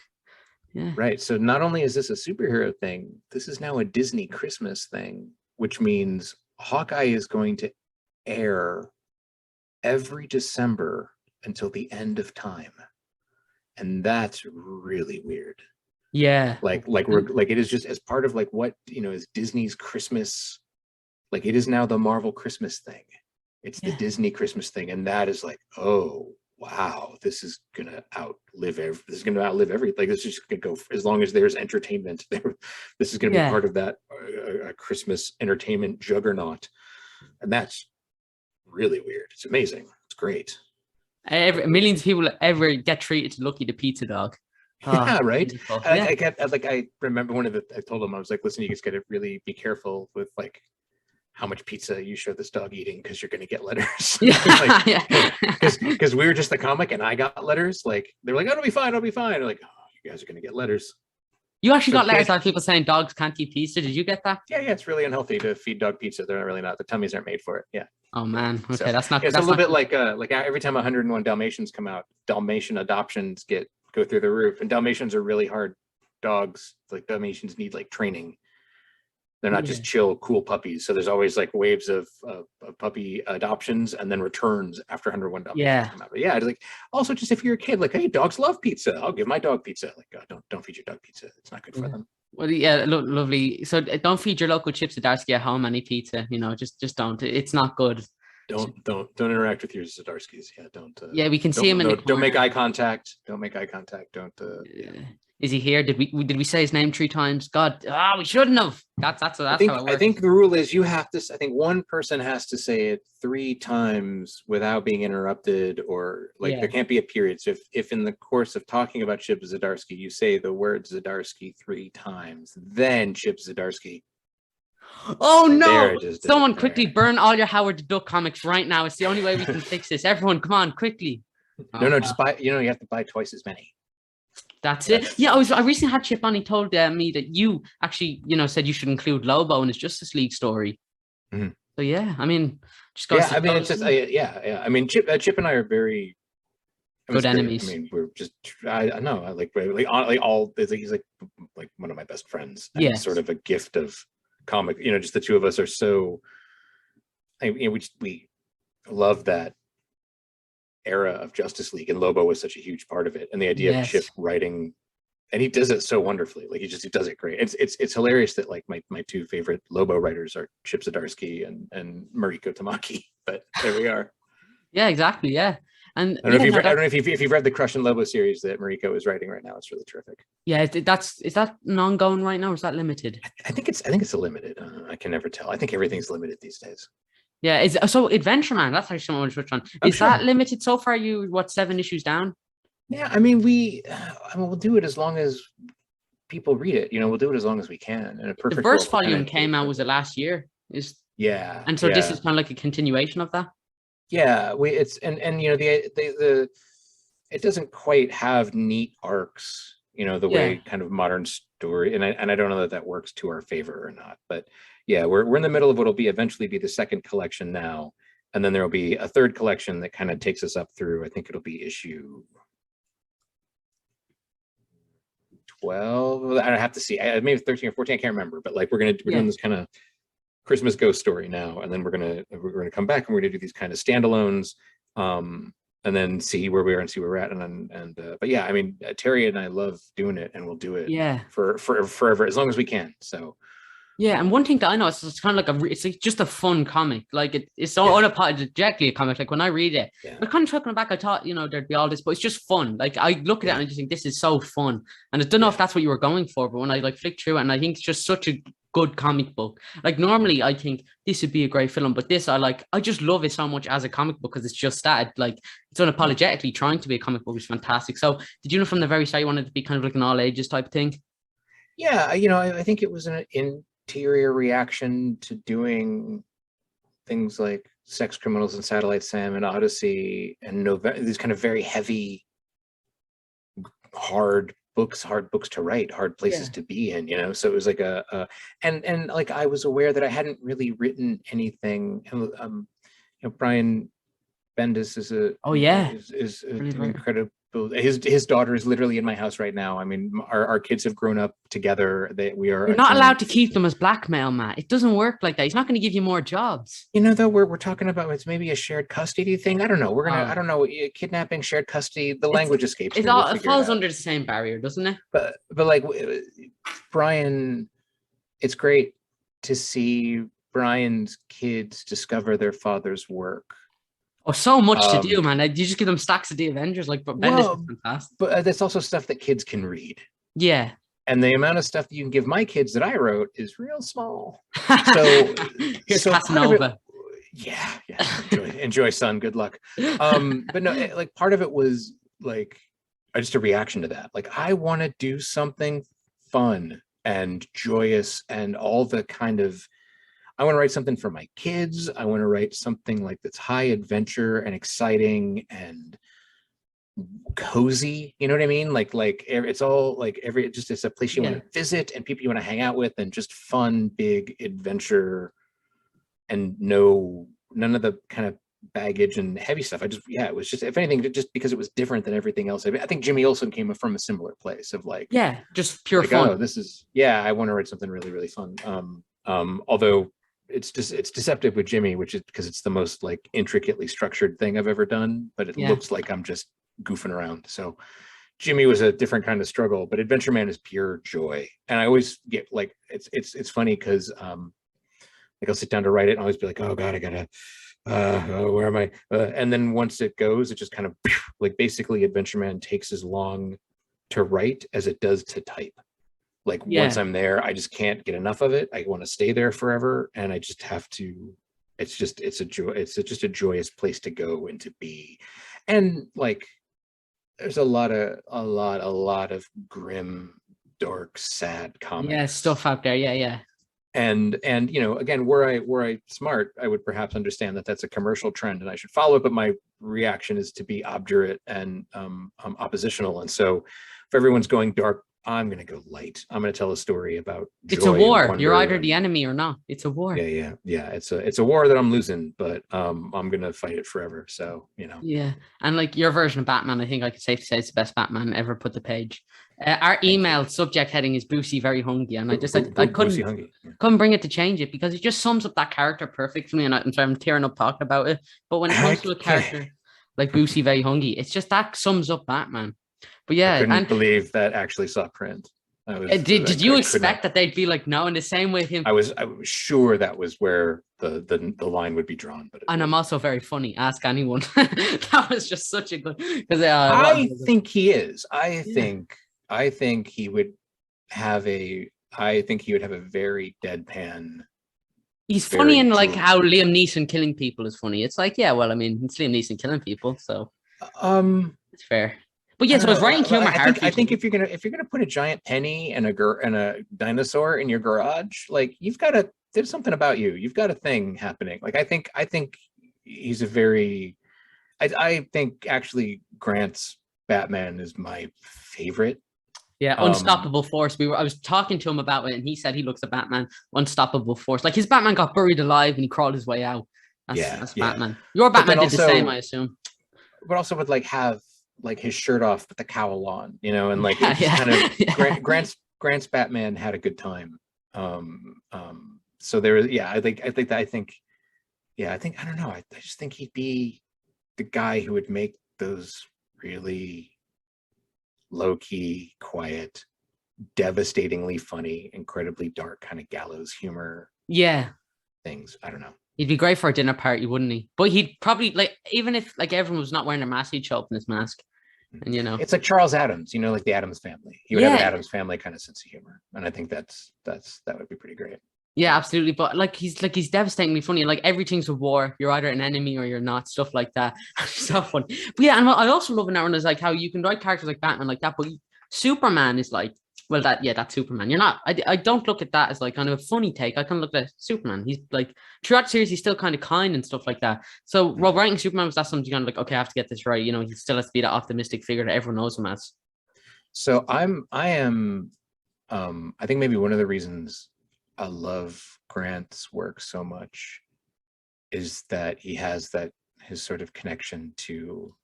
yeah. right, so not only is this a superhero thing, this is now a Disney Christmas thing, which means Hawkeye is going to air every December until the end of time. And that's really weird. Yeah. Like it is just as part of like what, you know, is Disney's Christmas. Like it is now the Marvel Christmas thing. It's the Disney Christmas thing. And that is like, oh, wow, this is gonna outlive everything. Like this is just gonna go as long as there's entertainment there. This is gonna be part of that Christmas entertainment juggernaut. And that's really weird. It's amazing. It's great. Millions of people ever get treated to Lucky the pizza dog. Yeah, right. I remember I told him, I was like, listen, you just gotta really be careful with like how much pizza you show this dog eating, because you're going to get letters. Because we were just the comic and I got letters. Like they were like, oh, it'll be fine. I'm like, oh, you guys are going to get letters. You actually got letters out of people saying dogs can't eat pizza. Did you get that? Yeah. It's really unhealthy to feed dog pizza. They're really not. The tummies aren't made for it. Yeah. Oh man. Okay, so, that's not. It's a little bit like every time 101 Dalmatians come out, Dalmatian adoptions go through the roof, and Dalmatians are really hard dogs. Like Dalmatians need like training. They're not just chill, cool puppies. So there's always like waves of puppy adoptions and then returns after 101 Dalmatians come out. But it's like, also just if you're a kid, like, hey, dogs love pizza. I'll give my dog pizza. Like, don't feed your dog pizza. It's not good for them. Well, lovely. So don't feed your local Chips Zdarsky at home any pizza. You know, just don't. It's not good. Don't interact with your Zdarskys. Yeah, don't. We can see him in the corner. Don't make eye contact. Don't. Is he here? Did we say his name 3 times? God, we shouldn't have. That's how it works. I think the rule is you have to. I think one person has to say it 3 times without being interrupted, or like there can't be a period. So if in the course of talking about Chip Zdarsky, you say the word Zdarsky 3 times, then Chip Zdarsky. Oh no! Someone quickly burn all your Howard the Duck comics right now. It's the only way we can fix this. Everyone, come on, quickly. No, just buy. You have to buy twice as many. That's it. Yeah, I recently had Chip on. He told me that you actually, said you should include Lobo in his Justice League story. Mm-hmm. So yeah, I mean, just it's just I mean, Chip and I are very good enemies. I mean, we're just I know I like all. He's like one of my best friends. And it's sort of a gift of comic. Just the two of us are so. We love that era of Justice League, and Lobo was such a huge part of it, and the idea of Chip writing, and he does it so wonderfully. Like he does it great. It's hilarious that like my 2 favorite Lobo writers are Chip Zdarsky and Mariko Tamaki, but there we are. Yeah, exactly. Yeah. And I don't know if you've read the Crush and Lobo series that Mariko is writing right now. It's really terrific. Yeah, is that ongoing right now, or is that limited? I think it's a limited. I can never tell. I think everything's limited these days. Yeah, so Adventureman, that's actually what I want to touch on. Is that limited so far? 7 issues down? Yeah, I mean, we'll do it as long as people read it. We'll do it as long as we can. And the first volume came out, was it last year? And so this is kind of like a continuation of that. Yeah, it doesn't quite have neat arcs, the way kind of modern story, and I don't know that works to our favor or not, but yeah, we're in the middle of what'll eventually be the 2nd collection now, and then there will be a 3rd collection that kind of takes us up through. I think it'll be issue 12. I have to see. Maybe 13 or 14. I can't remember. But like we're doing this kind of Christmas ghost story now, and then we're gonna come back and we're gonna do these kind of standalones, and then see where we are and see where we're at. But yeah, I mean, Terry and I love doing it, and we'll do it for forever as long as we can. So. Yeah, and one thing that I know is it's kind of like it's like just a fun comic. Like it's so unapologetically a comic. Like when I read it, but kind of talking back, I thought there'd be all this, but it's just fun. Like I look at it and I just think this is so fun. And I don't know if that's what you were going for, but when I like flick through it, and I think it's just such a good comic book. Like normally I think this would be a great film, but this I just love it so much as a comic book because it's just that like it's unapologetically trying to be a comic book, which is fantastic. So did you know from the very start you wanted to be kind of like an all ages type of thing? Yeah, I think it was an interior reaction to doing things like Sex Criminals and Satellite Sam and Odyssey and these kind of very heavy, hard books to write, hard places to be in, so it was like and like I was aware that I hadn't really written anything. Brian Bendis is an his daughter is literally in my house right now. I mean, our kids have grown up together. We are You're not allowed to keep them as blackmail, Matt. It doesn't work like that. He's not going to give you more jobs. You know, though, we're talking about it's maybe a shared custody thing. I don't know. I don't know, kidnapping, shared custody. The language escapes me. It falls under the same barrier, doesn't it? But like Brian, it's great to see Brian's kids discover their father's work. Oh, so much to do, man. You just give them stacks of the Avengers, like Bendis is fantastic. But that's also stuff that kids can read. Yeah. And the amount of stuff that you can give my kids that I wrote is real small. So here's Casanova. Yeah. Enjoy, son. Good luck. But no, like part of it was like just a reaction to that. Like I want to do something fun and joyous and all the kind of. I want to write something for my kids. I want to write something like that's high adventure and exciting and cozy. You know what I mean? Like it's all like it's a place you want to visit and people you want to hang out with and just fun, big adventure and none of the kind of baggage and heavy stuff. It was just, if anything, just because it was different than everything else. I think Jimmy Olson came from a similar place of like, just pure fun. Oh, I want to write something really, really fun. Although it's deceptive with Jimmy, which is because it's the most like intricately structured thing I've ever done, but it looks like I'm just goofing around. So Jimmy was a different kind of struggle, but Adventureman is pure joy. And I always get like, it's funny because like I'll sit down to write it and I'll always be like, oh God, I gotta, where am I? And then once it goes, it just kind of like basically Adventureman takes as long to write as it does to type. Like once I'm there, I just can't get enough of it. I want to stay there forever, and I just have to. It's a joy. It's just a joyous place to go and to be, and like there's a lot of grim, dark, sad comics. Yeah, stuff out there. Yeah. And you know, again, were I smart, I would perhaps understand that that's a commercial trend and I should follow it. But my reaction is to be obdurate and oppositional. And so, if everyone's going dark, I'm going to go light. I'm going to tell a story about joy. It's a war. You're either the enemy or not. It's a war. Yeah. It's a war that I'm losing, but I'm going to fight it forever. So, you know. Yeah. And like your version of Batman, I think I could safely say it's the best Batman ever put the page. Our email subject heading is Boosie Very Hungry. And I just, I couldn't bring it to change it because it just sums up that character perfectly. And so I'm tearing up talking about it. But when it comes to a character like Boosie Very Hungry, it's just that sums up Batman. But yeah, I couldn't believe that actually saw print. Did you expect that they'd be like, no, in the same way him? I was sure that was where the line would be drawn. But I'm also very funny. Ask anyone. That was just such a good. Because I think he is. I think he would have a. I think he would have a very deadpan. He's funny in like how Liam Neeson killing people is funny. It's like, yeah, well, I mean, it's Liam Neeson killing people, so it's fair. But yes, was writing humor hard. I think if you're gonna put a giant penny and a dinosaur in your garage, like there's something about you. You've got a thing happening. Like I think he's a very. I think actually Grant's Batman is my favorite. Yeah, Unstoppable Force. I was talking to him about it, and he said he looks at Batman, Unstoppable Force. Like his Batman got buried alive and he crawled his way out. That's Batman. Your Batman did the same, I assume. But also would like have like his shirt off with the cowl on, you know, and like kind of Grant's Batman had a good time. So there was, I don't know. I just think he'd be the guy who would make those really low-key, quiet, devastatingly funny, incredibly dark kind of gallows humor. Yeah. Things. I don't know. He'd be great for a dinner party, wouldn't he? But he'd probably like, even if like everyone was not wearing a mask, he'd show up in his mask. And you know, it's like Charles Adams, you know, like the Addams Family. He would have an Addams Family kind of sense of humor, and I think that would be pretty great. Yeah, absolutely. But like he's devastatingly funny. Like everything's a war. You're either an enemy or you're not. Stuff like that. So fun. But yeah, and I also love in that one is like how you can write characters like Batman like that, but Superman is like, well, that's Superman. You're not. I don't look at that as like kind of a funny take. I kind of look at Superman. He's like throughout the series, he's still kind of kind and stuff like that. So while writing Superman was that something you kind of like, okay, I have to get this right. You know, he still has to be that optimistic figure that everyone knows him as. So I am. I think maybe one of the reasons I love Grant's work so much is that he has his sort of connection to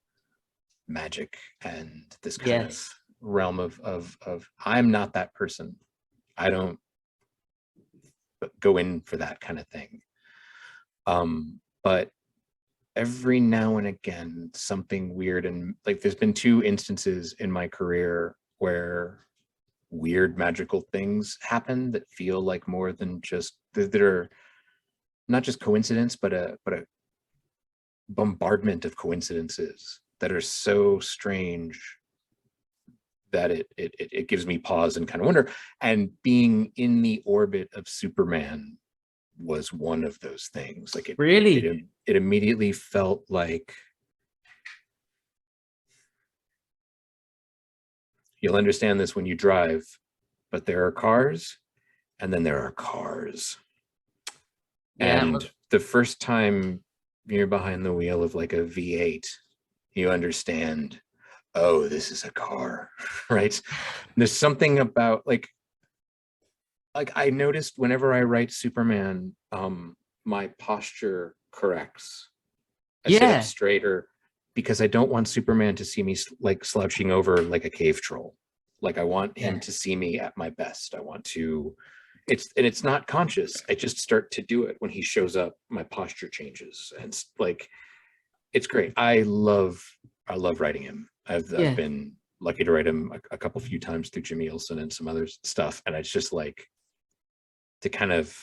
magic and this kind of Yes. realm of I'm not that person. I don't go in for that kind of thing. But every now and again, something weird, and like there's been 2 instances in my career where weird magical things happen that feel like more than just that are not just coincidence, but a bombardment of coincidences that are so strange that it gives me pause and kind of wonder. And being in the orbit of Superman was one of those things. Like Really? it immediately felt like, you'll understand this when you drive, but there are cars and then there are cars. Yeah. And the first time you're behind the wheel of like a V8, you understand, oh, this is a car, right? There's something about like I noticed whenever I write Superman, my posture corrects. I sit up Yeah. straighter because I don't want Superman to see me like slouching over like a cave troll. Like I want him to see me at my best. I want to, it's not conscious. I just start to do it when he shows up. My posture changes, and like it's great. I love writing him. I've Yeah. been lucky to write him a couple few times through Jimmy Olson and some other stuff, and it's just like to kind of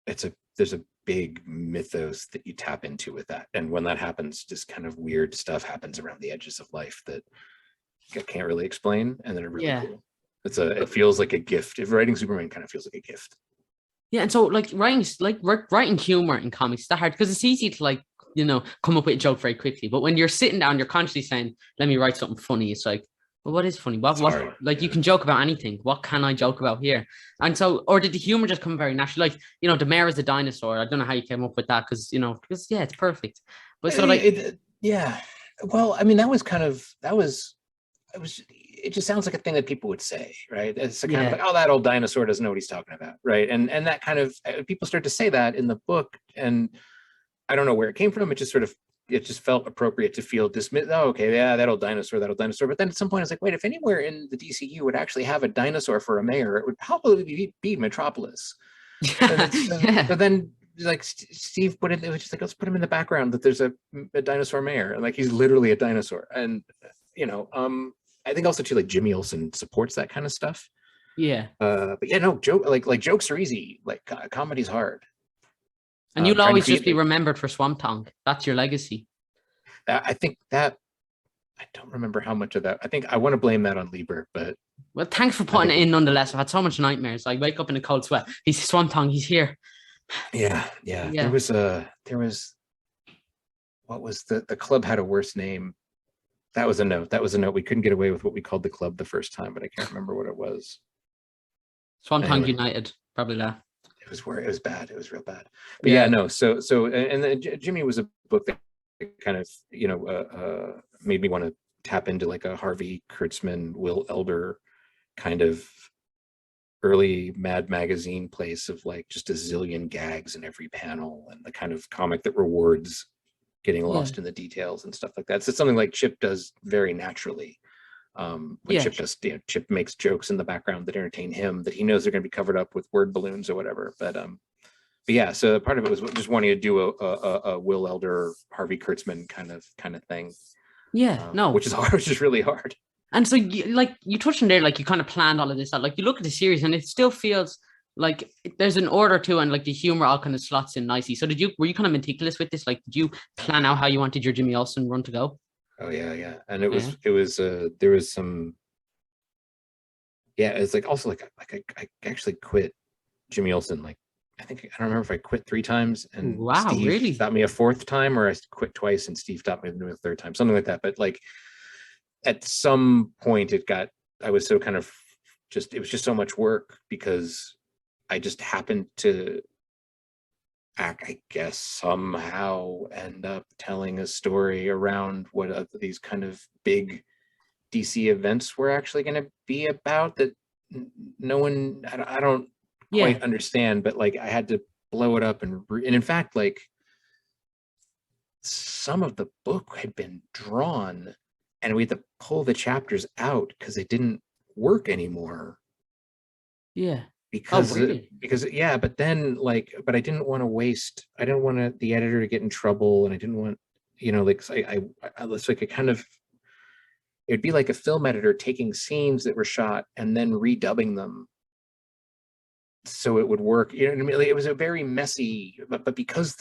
there's a big mythos that you tap into with that, and when that happens, just kind of weird stuff happens around the edges of life that I can't really explain, and then really cool. It feels like a gift. If writing Superman kind of feels like a gift. Yeah, and so like writing humor in comics is that hard because it's easy to like come up with a joke very quickly, but when you're sitting down, you're consciously saying, "Let me write something funny." It's like, well, what is funny? What like you can joke about anything. What can I joke about here? And so, or did the humor just come very naturally? Like the mayor is a dinosaur. I don't know how you came up with that because yeah, it's perfect. But so like yeah, well, I mean that was it just sounds like a thing that people would say, right? It's kind of like, oh, that old dinosaur doesn't know what he's talking about, right? And that kind of people start to say that in the book, and I don't know where it came from. It just felt appropriate to feel dismissed. Oh, okay, yeah, that old dinosaur. But then at some point, I was like, wait, if anywhere in the DCU would actually have a dinosaur for a mayor, it would probably be Metropolis. But then like Steve put it was just like, let's put him in the background that there's a dinosaur mayor, and like he's literally a dinosaur. And I think also too, like Jimmy Olsen supports that kind of stuff. Yeah. But yeah, no, jokes are easy. Like comedy's hard. And you'll always just be remembered for Swamp Thong. That's your legacy. I think that I don't remember how much of that. I think I want to blame that on Lieber, but well, thanks for putting it in nonetheless. I've had so much nightmares. I wake up in a cold sweat. He's Swamp Thong. He's here. Yeah. There was what was the club had a worse name. That was a note. We couldn't get away with what we called the club the first time, but I can't remember what it was. Swamp Thong United, probably that. It was bad. It was real bad. But yeah, no. So and then Jimmy was a book that kind of made me want to tap into like a Harvey Kurtzman, Will Elder kind of early Mad Magazine place of like just a zillion gags in every panel, and the kind of comic that rewards getting lost in the details and stuff like that. So it's something like Chip does very naturally. Chip makes jokes in the background that entertain him, that he knows they're going to be covered up with word balloons or whatever. But yeah, so part of it was just wanting to do a Will Elder, Harvey Kurtzman kind of thing. Yeah, which is hard, which is really hard. And so you touched on there, like you kind of planned all of this out. Like you look at the series and it still feels like there's an order to, and like the humor all kind of slots in nicely. So were you kind of meticulous with this? Like, did you plan out how you wanted your Jimmy Olsen run to go? Oh yeah. And there was some, it's like also like I actually quit Jimmy Olsen. Like, I don't remember if I quit 3 times and Steve really stopped me a 4th time, or I quit twice and Steve stopped me a 3rd time, something like that. But like at some point I was so kind of it was just so much work because I just happened to I guess somehow end up telling a story around what these kind of big DC events were actually going to be about that no one, I don't quite understand, but like I had to blow it up and in fact, like some of the book had been drawn and we had to pull the chapters out because they didn't work anymore. Yeah. Because Oh, really? yeah, but then like, but I didn't want the editor to get in trouble, and I didn't want, like, I was like, it'd be like a film editor taking scenes that were shot and then redubbing them so it would work. You know what I mean? Like, it was a very messy, but because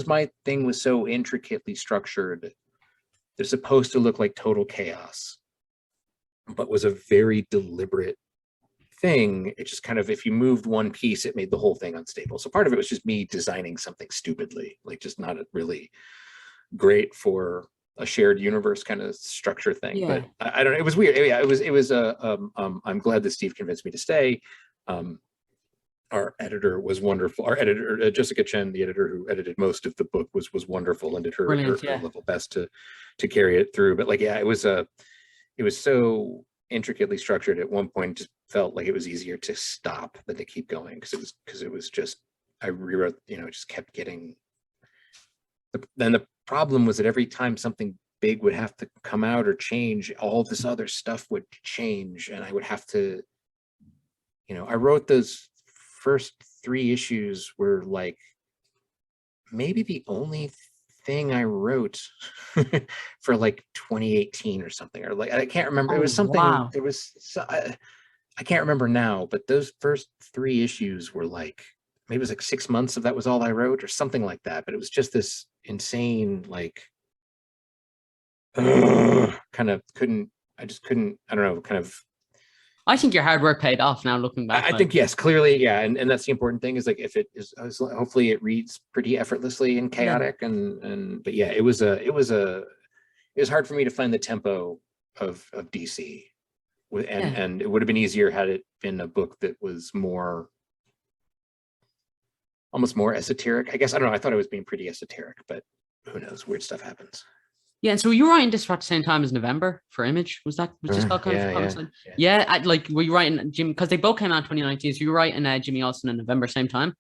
my thing was so intricately structured, they're supposed to look like total chaos, but was a very deliberate thing. It just kind of, if you moved one piece, it made the whole thing unstable. So part of it was just me designing something stupidly, like just not really great for a shared universe kind of structure thing. Yeah. But I don't know, it was weird. Yeah, it was I'm glad that Steve convinced me to stay. Our editor was wonderful. Our editor, Jessica Chen, the editor who edited most of the book, was wonderful and did her level best to carry it through. But like, yeah, it was so intricately structured. At one point, just felt like it was easier to stop than to keep going, because it was just, I rewrote, it just kept getting. Then the problem was that every time something big would have to come out or change, all this other stuff would change, and I would have to, I wrote those first 3 issues were like maybe the only thing I wrote for like 2018 or something, or like, I can't remember. It was something. Wow. It was. I can't remember now, but those first 3 issues were like, maybe it was like 6 months of that was all I wrote or something like that. But it was just this insane, like, kind of couldn't. I just couldn't. I don't know. Kind of. I think your hard work paid off now looking back. I think, yes, clearly, yeah, and that's the important thing, is like, if it is, hopefully it reads pretty effortlessly and chaotic, and but yeah, it was hard for me to find the tempo of DC, and it would have been easier had it been a book that was almost more esoteric. I guess, I don't know. I thought I was being pretty esoteric, but who knows? Weird stuff happens. Yeah, and so you were writing this at the same time as November for Image. Was this all kind of comics? Like, were you writing Jim? Because they both came out in 2019. So you were writing Jimmy Olsen in November, same time.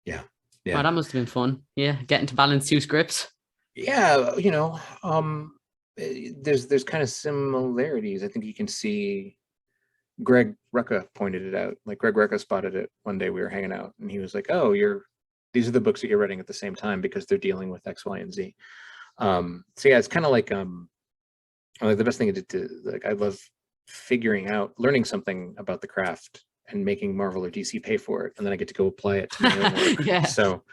Yeah. Oh, that must have been fun. Yeah, getting to balance 2 scripts. Yeah, there's kind of similarities. I think you can see. Greg Rucka pointed it out. Like, Greg Rucka spotted it one day. We were hanging out, and he was like, "Oh, these are the books that you're writing at the same time because they're dealing with X, Y, and Z." So yeah, it's kind of like the best thing like, I love learning something about the craft and making Marvel or DC pay for it, and then I get to go apply it to my own work. Yeah. So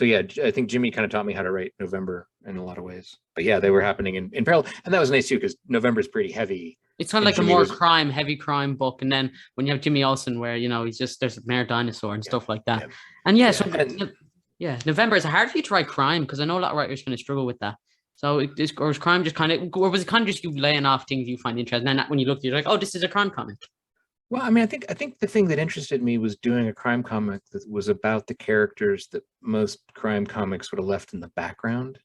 yeah, I think Jimmy kind of taught me how to write November in a lot of ways. But yeah, they were happening in parallel, and that was nice too, because November is pretty heavy. It's kind of like a more heavy crime book, and then when you have Jimmy Olsen, where there's a Mare Dinosaur and stuff like that, November, is it hard for you to write crime? Because I know a lot of writers kind of struggle with that. So or was crime just kind of, or was it kind of just you laying off things you find interesting, and then when you look, you're like, oh, this is a crime comic? Well, I mean, I think the thing that interested me was doing a crime comic that was about the characters that most crime comics would have left in the background.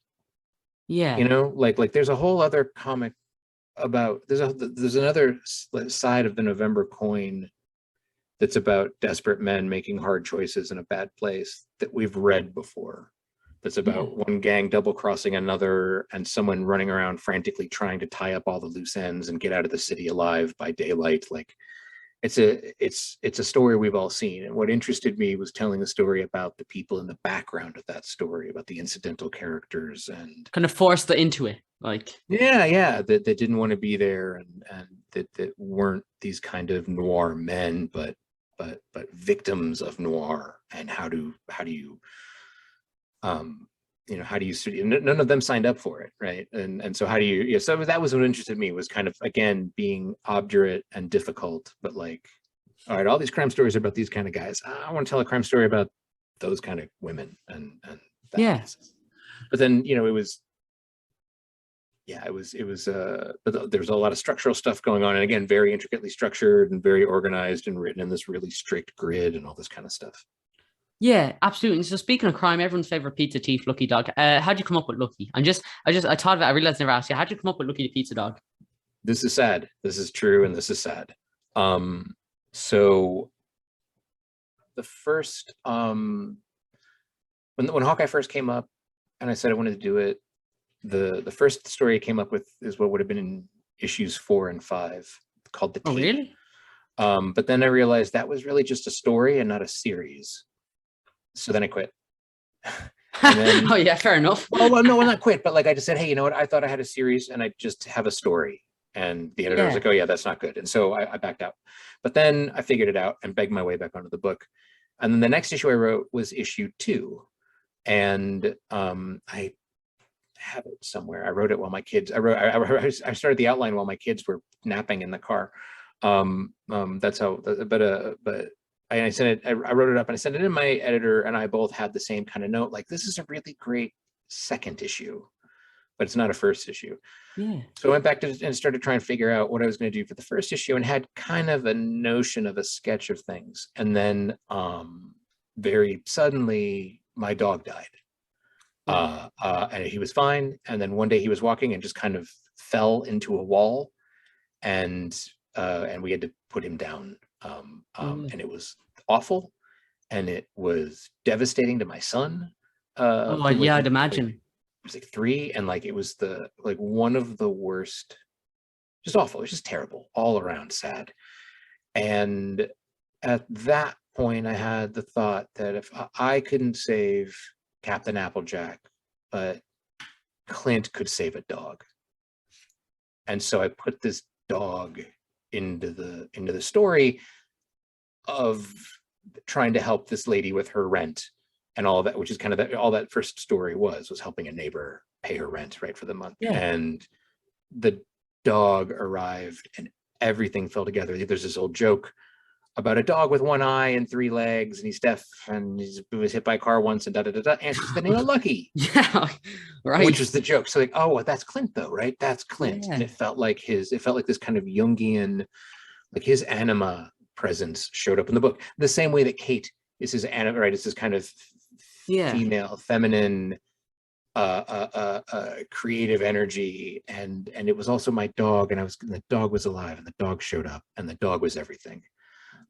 Yeah. Like there's a whole other comic about, there's another side of the November coin that's about desperate men making hard choices in a bad place that we've read before. That's about one gang double crossing another, and someone running around frantically trying to tie up all the loose ends and get out of the city alive by daylight. Like, it's a story we've all seen. And what interested me was telling a story about the people in the background of that story, about the incidental characters, and kind of forced into it. Like, that didn't want to be there, and that weren't these kind of noir men, but victims of noir. And how do you none of them signed up for it, right? And so how do you, so that was what interested me, was kind of, again, being obdurate and difficult, but like, all right, all these crime stories are about these kind of guys. I want to tell a crime story about those kind of women, and that. But then, but there's a lot of structural stuff going on, and again, very intricately structured and very organized and written in this really strict grid and all this kind of stuff. Yeah, absolutely. So speaking of crime, everyone's favorite pizza thief, Lucky Dog. How'd you come up with Lucky? I thought of it. I realized I never asked you. How'd you come up with Lucky the Pizza Dog? This is sad. This is true, and this is sad. So the first when Hawkeye first came up, and I said I wanted to do it, the first story I came up with is what would have been in issues 4 and 5, called The Tea. Oh, really? But then I realized that was really just a story and not a series. So then I quit. And then, oh yeah, fair enough. well, no, not quit, but like I just said, hey, you know what? I thought I had a series and I just have a story. And the editor was like, oh yeah, that's not good. And so I backed out. But then I figured it out and begged my way back onto the book. And then the next issue I wrote was issue 2. And I have it somewhere. I wrote it while my kids, I started the outline while my kids were napping in the car. That's how, but I sent it, I wrote it up and I sent it in. My editor and I both had the same kind of note, like, this is a really great second issue, but it's not a first issue. Yeah. So I went back to and started trying to figure out what I was going to do for the first issue, and had kind of a notion of a sketch of things. And then very suddenly my dog died. And he was fine. And then one day he was walking and just kind of fell into a wall, and we had to put him down. And it was awful, and it was devastating to my son. Yeah, I'd imagine. It was like 3, and like it was one of the worst, just awful. It was just terrible, all around sad. And at that point, I had the thought that if I couldn't save Captain Applejack, but Clint could save a dog. And so I put this dog into the story of trying to help this lady with her rent and all of that, which is kind of all that first story was helping a neighbor pay her rent, right, for the month. Yeah. And the dog arrived and everything fell together. There's this old joke about a dog with 1 eye and 3 legs, and he's deaf, and he was hit by a car once, and and it's the name of Lucky. Yeah, right. Which was the joke. So like, oh, well, that's Clint though, right? That's Clint. Yeah. And it felt like this kind of Jungian, like his anima presence showed up in the book. The same way that Kate is his anima, right? It's this kind of female, feminine, creative energy, and it was also my dog, and the dog was alive, and the dog showed up, and the dog was everything.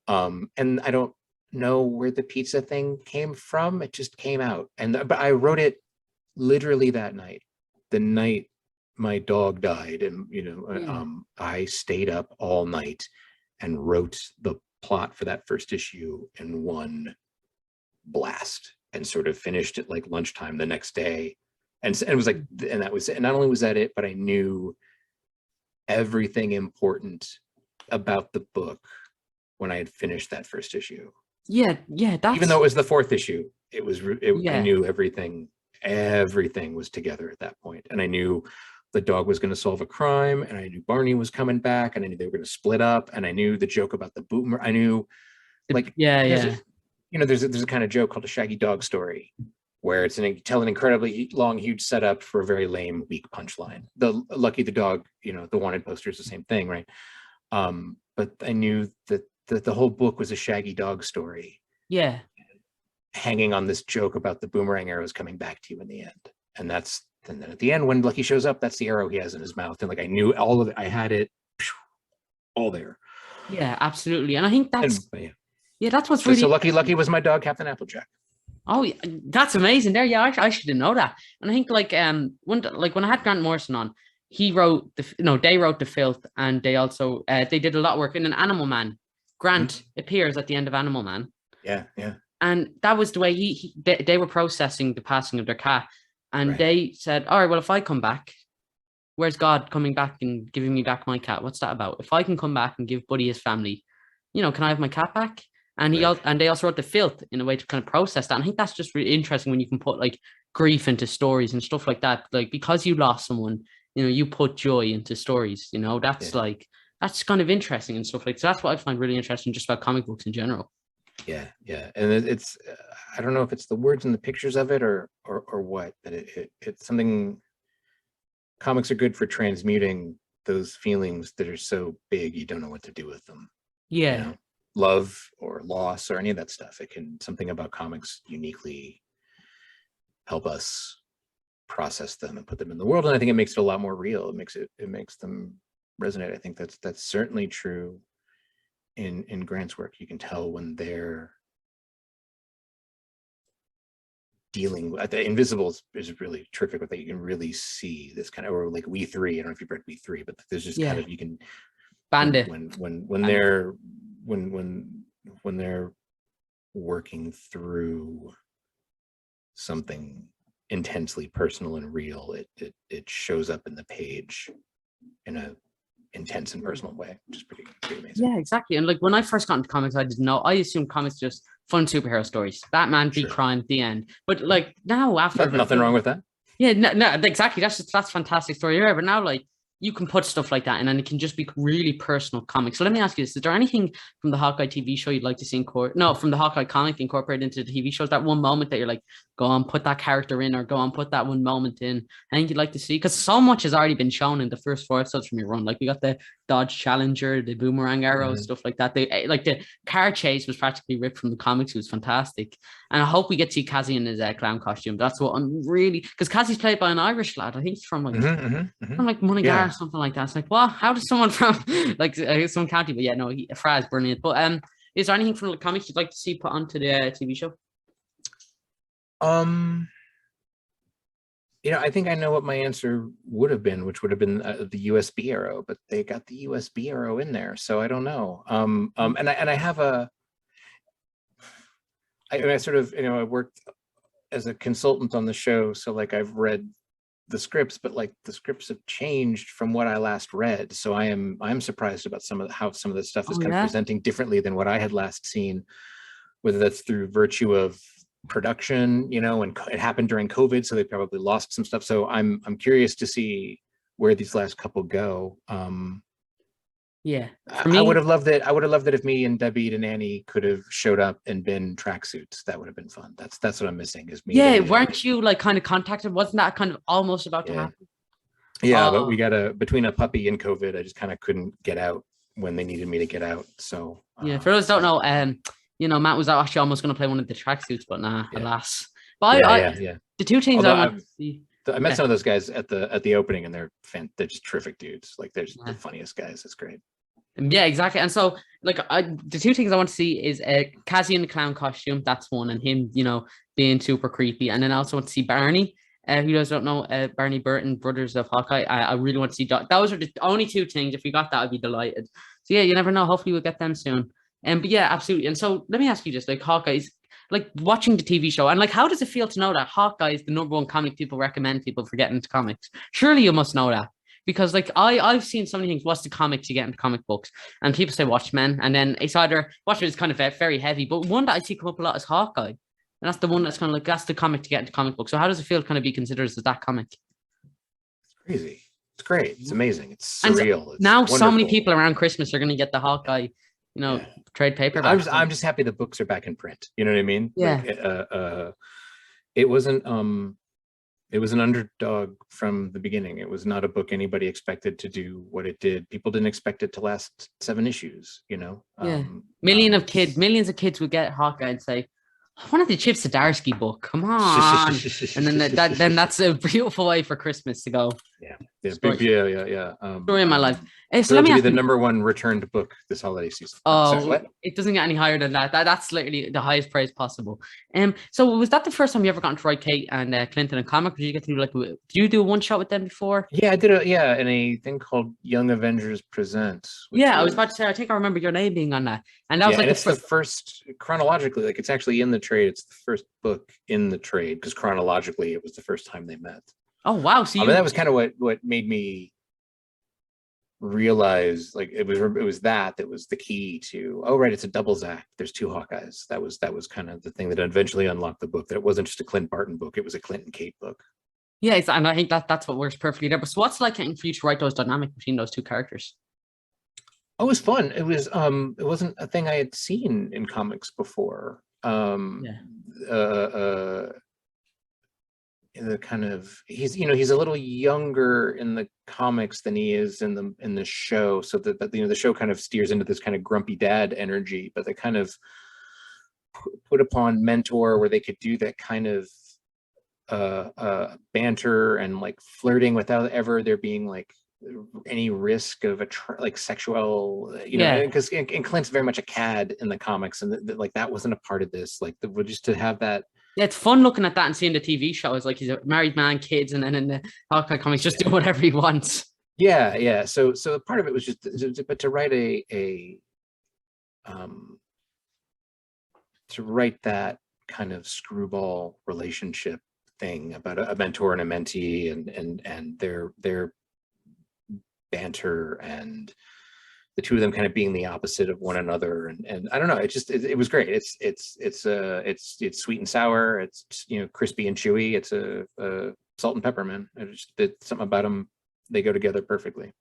And I don't know where the pizza thing came from. It just came out. But I wrote it literally that night, the night my dog died. And, I stayed up all night and wrote the plot for that first issue in one blast, and sort of finished at like lunchtime the next day. And it was like, and that was it. And not only was that it, but I knew everything important about the book when I had finished that first issue. Yeah. That's... Even though it was the 4th issue, I knew everything was together at that point. And I knew the dog was going to solve a crime, and I knew Barney was coming back, and I knew they were going to split up, and I knew the joke about the boomer. I knew, like, there's a kind of joke called a Shaggy Dog Story, where tell an incredibly long, huge setup for a very lame, weak punchline. The Lucky the dog, the wanted poster is the same thing, right? But I knew that the whole book was a Shaggy Dog story. Yeah. Hanging on this joke about the boomerang arrows coming back to you in the end. And then at the end, when Lucky shows up, that's the arrow he has in his mouth. And like, I knew all of it. I had it all there. Yeah, absolutely. And I think that's, that's what's really... So Lucky was my dog, Captain Applejack. Oh, that's amazing there. Yeah, I should know that. And I think when I had Grant Morrison on, they wrote The Filth, and they also, they did a lot of work in an Animal Man. Grant appears at the end of Animal Man. Yeah. And that was the way they were processing the passing of their cat. And they said, all right, well, if I come back, where's God coming back and giving me back my cat? What's that about? If I can come back and give Buddy his family, can I have my cat back? And they also wrote The Filth in a way to kind of process that. And I think that's just really interesting when you can put like grief into stories and stuff like that. Like, because you lost someone, you put joy into stories, that's kind of interesting and stuff like that. So that's what I find really interesting just about comic books in general. Yeah. And it's, I don't know if it's the words and the pictures of it or what, but it's something. Comics are good for transmuting those feelings that are so big you don't know what to do with them. Yeah. Love or loss or any of that stuff. Something about comics uniquely help us process them and put them in the world. And I think it makes it a lot more real. It makes them resonate. I think that's certainly true in Grant's work. You can tell when they're dealing with the Invisibles is really terrific with that. You can really see this kind of, or like We Three. I don't know if you've read We Three, but there's just kind of, you can Bandit. When they're working through something intensely personal and real, it shows up in the page in a intense and personal way, which is pretty amazing. Yeah, exactly. And like when I first got into comics, I didn't know. I assumed comics just fun superhero stories. Batman beat crime, the end. But like now, after nothing wrong with that. Yeah, no, exactly. That's fantastic story here. But now, like, you can put stuff like that, and then it can just be really personal comics. So let me ask you this: is there anything from the Hawkeye TV show you'd like to see from the Hawkeye comic incorporated into the TV show? That one moment that you're like, go on, put that character in, or go on, put that one moment in. Anything you'd like to see? Because so much has already been shown in the first 4 episodes from your run. Like we got the Dodge Challenger, the boomerang arrow, stuff like that. They like the car chase was practically ripped from the comics. It was fantastic, and I hope we get to see Cassie in his clown costume. That's what I'm really, because Cassie's played by an Irish lad. I think he's from like from like Mullingar or something like that. It's like, well, how does someone from like some county? But yeah, no, Fraz brilliant. But is there anything from the comics you'd like to see put onto the TV show? I think I know what my answer would have been, which would have been the USB arrow, but they got the USB arrow in there, so I don't know. And I have I sort of, I worked as a consultant on the show, so like I've read the scripts, but like the scripts have changed from what I last read, so I'm surprised about how some of this stuff is kind of presenting differently than what I had last seen, whether that's through virtue of production, and it happened during COVID, so they probably lost some stuff. So I'm curious to see where these last couple go. Yeah, I would have loved it. I would have loved it if me and Debbie and Annie could have showed up and been tracksuits. That would have been fun. That's what I'm missing, is me. Yeah, weren't you like kind of contacted? Wasn't that kind of almost about to happen? Yeah, but we got between a puppy and COVID, I just kind of couldn't get out when they needed me to get out. So yeah, for those who don't know, Matt was actually almost going to play one of the tracksuits, but alas. But the two things I want to see. I met some of those guys at the opening, and they're just terrific dudes. Like they're just the funniest guys. It's great. Yeah, exactly. And so, like, the two things I want to see is Cassie in the clown costume. That's one, and him, being super creepy. And then I also want to see Barney. Who guys don't know, Barney Burton, Brothers of Hawkeye. I really want to see that. Those are the only two things. If we got that, I'd be delighted. So yeah, you never know. Hopefully, we'll get them soon. But yeah, absolutely. And so let me ask you just like Hawkeye's, like watching the TV show, and like how does it feel to know that Hawkeye is the #1 comic people recommend people for getting into comics? Surely you must know that. Because like I've seen so many things. What's the comic to get into comic books? And people say Watchmen, and then it's either Watchmen is kind of very heavy, but one that I see come up a lot is Hawkeye, and that's the one that's kind of like that's the comic to get into comic books. So how does it feel kind of be considered as that comic? It's crazy. It's great. It's amazing. It's surreal. It's now wonderful. So many people around Christmas are going to get the Hawkeye, trade paper. I'm just happy the books are back in print. You know what I mean? Yeah. Like, it wasn't. It was an underdog from the beginning. It was not a book anybody expected to do what it did. People didn't expect it to last 7 issues, Yeah. Millions of kids would get Hawkeye and say, I wanted the Chip Zdarsky book. Come on. And then that's a beautiful way for Christmas to go. Yeah. Story of my life. So let me be the #1 returned book this holiday season. It doesn't get any higher than that. That's literally the highest praise possible. So was that the first time you ever got to write Kate and Clinton and comic? Did you get to did you do a one shot with them before? Yeah, I did in a thing called Young Avengers Presents. I was about to say, I think I remember your name being on that. And that was like it's the first chronologically, like it's actually in the trade. It's the first book in the trade because chronologically it was the first time they met. Oh wow. So that was kind of what made me realize like it was that was the key to it's a doubles act. There's 2 Hawkeyes. That was kind of the thing that eventually unlocked the book, that it wasn't just a Clint Barton book, it was a Clint and Kate book. Yeah, and I think that's what works perfectly there. But so what's it like for you to write those dynamics between those 2 characters? Oh, it was fun. It was it wasn't a thing I had seen in comics before. The kind of he's a little younger in the comics than he is in the show, so that the show kind of steers into this kind of grumpy dad energy, but they kind of put upon Mentor where they could do that kind of banter and like flirting without ever there being like any risk of like sexual, because and Clint's very much a cad in the comics, and like that wasn't a part of this, like just to have that Yeah, it's fun looking at that and seeing the TV show. It's like he's a married man, kids, and then in the Hawkeye comics, just doing whatever he wants. Yeah. So part of it was just, but to write um, to write that kind of screwball relationship thing about a mentor and a mentee, and their banter, and the two of them kind of being the opposite of one another, and I don't know, it was great. It's sweet and sour, it's crispy and chewy, it's a salt and pepper, man. It's something about them, they go together perfectly.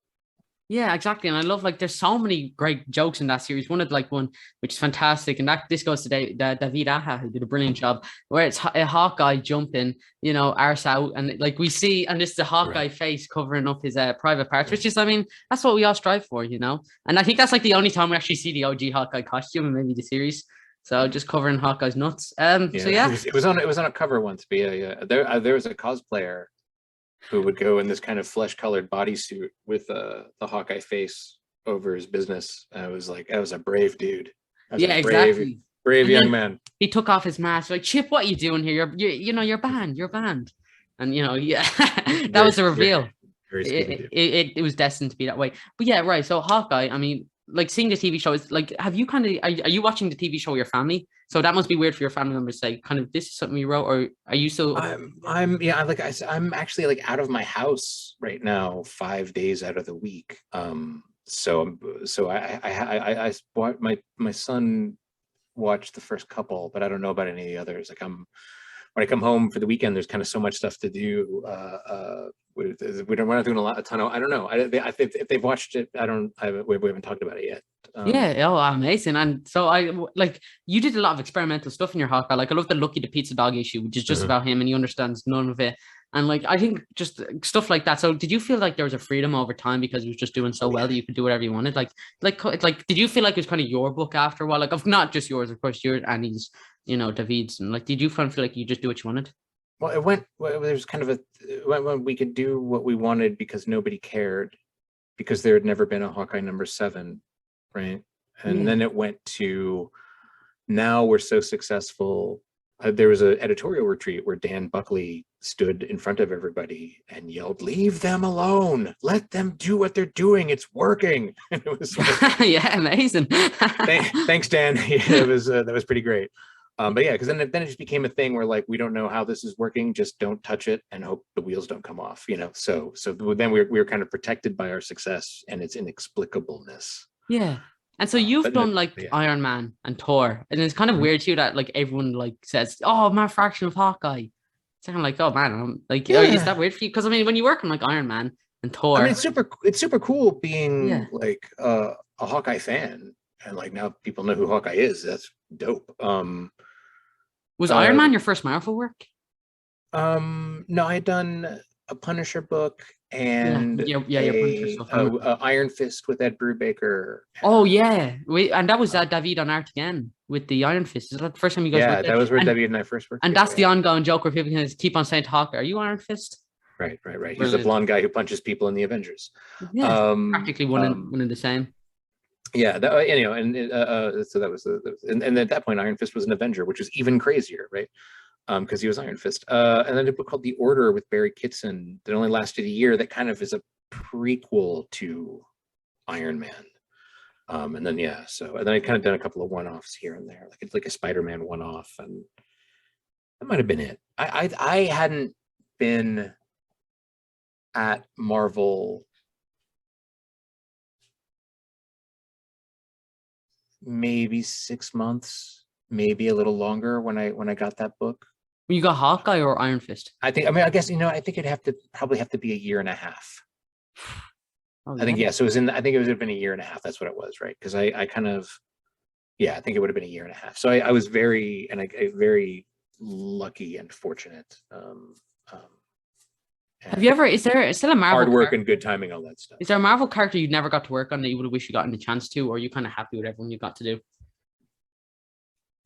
Yeah, exactly. And I love, like, there's so many great jokes in that series. One of, like, one which is fantastic, and this goes to David Aja, who did a brilliant job, where it's a Hawkeye jumping, arse out, and like we see, and this is the Hawkeye face covering up his private parts, which is, I mean, that's what we all strive for, And I think that's like the only time we actually see the OG Hawkeye costume in maybe the series. So just covering Hawkeye's nuts. So yeah, it was on a cover once, but yeah. There was a cosplayer who would go in this kind of flesh-colored bodysuit with the Hawkeye face over his business. And it was like, that was a brave dude. Yeah, exactly. Brave young man. He took off his mask, like, Chip, what are you doing here? You're banned. And yeah, that was a reveal. It was destined to be that way. But yeah, right. So Hawkeye, I mean, like, seeing the TV show is like, have you are you watching the TV show with your family? So that must be weird for your family members to say, kind of, this is something you wrote, or are you still? I'm actually, like, out of my house right now 5 days out of the week. So I my son watched the first couple, but I don't know about any of the others. Like, when I come home for the weekend, there's kind of so much stuff to do. We're not doing a ton of, I don't know. If they've watched it, we haven't talked about it yet. Amazing. And so you did a lot of experimental stuff in your Hawkeye. Like, I love the Lucky the Pizza Dog issue, which is just about him, and he understands none of it. And like, I think just stuff like that. So did you feel like there was a freedom over time because it was just doing so well that you could do whatever you wanted? Like, did you feel like it was kind of your book after a while? Like, of not just yours, of course, yours, Annie's, David's, and like, did you feel like you just do what you wanted? Well, there's kind of when we could do what we wanted because nobody cared, because there had never been a Hawkeye #7, right? And then it went to, now we're so successful. There was an editorial retreat where Dan Buckley stood in front of everybody and yelled, "Leave them alone! Let them do what they're doing. It's working!" And it was like, yeah, amazing. Thanks, Dan. Yeah, that was pretty great. But yeah, because then it just became a thing where, like, we don't know how this is working, just don't touch it and hope the wheels don't come off, So then we were kind of protected by our success and its inexplicableness. Yeah. And so you've done Iron Man and Thor, and it's kind of weird too that, like, everyone like says, "Oh, my fraction of Hawkeye." It's kind of like, oh man, I'm like, is that weird for you? Because I mean, when you work on like Iron Man and Thor, I mean, it's super cool being like a Hawkeye fan, and like, now people know who Hawkeye is. That's dope. Was Iron Man your first Marvel work? No, I had done a Punisher book and Iron Fist with Ed Brubaker. Oh yeah, and that was David on art again with the Iron Fist. Is that the first time you guys? Yeah, that was where David and I first worked. And that's the ongoing joke where people can keep on saying to Hawkeye, "Are you Iron Fist?" Right. He's the blonde guy who punches people in the Avengers. Yeah, practically one and the same. Yeah, so that was and at that point, Iron Fist was an Avenger, which was even crazier, right? Because he was Iron Fist. And then a book called The Order with Barry Kitson that only lasted a year, that kind of is a prequel to Iron Man. And then and then I kind of done a couple of one-offs here and there, like it's like a Spider-Man one-off, and that might have been it. I hadn't been at Marvel maybe 6 months, maybe a little longer when I got that book. You got Hawkeye or Iron Fist? I think I think it'd probably have to be a year and a half. Oh, I think so I think it would have been a year and a half. That's what it was, right? Because I kind of, I think it would have been a year and a half. So I was very lucky and fortunate. Have you ever? Is there still a Marvel hard work and good timing, all that stuff? Is there a Marvel character you never got to work on that you would have wished you gotten the chance to, or are you kind of happy with everyone you got to do?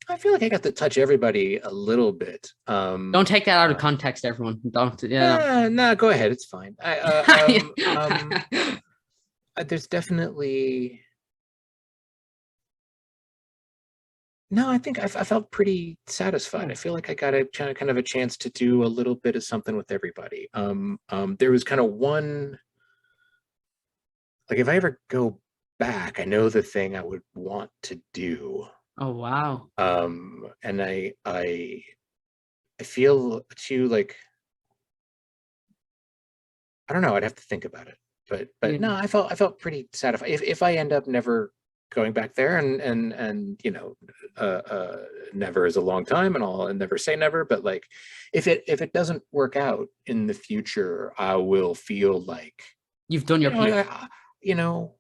I feel like I got to touch everybody a little bit. Don't take that out of context, everyone. Don't. No, go ahead. It's fine. There's definitely No, I think I felt pretty satisfied. I feel like I got a kind of a chance to do a little bit of something with everybody. There was kind of one, like if I ever go back, I know the thing I would want to do. Oh wow. And I feel too like, I don't know, I'd have to think about it. But no, Yeah. I felt pretty satisfied. If I end up never going back there, and you know, never is a long time, and I'll never say never, but like if it doesn't work out in the future, I will feel like, You've done you your know, piece. you know,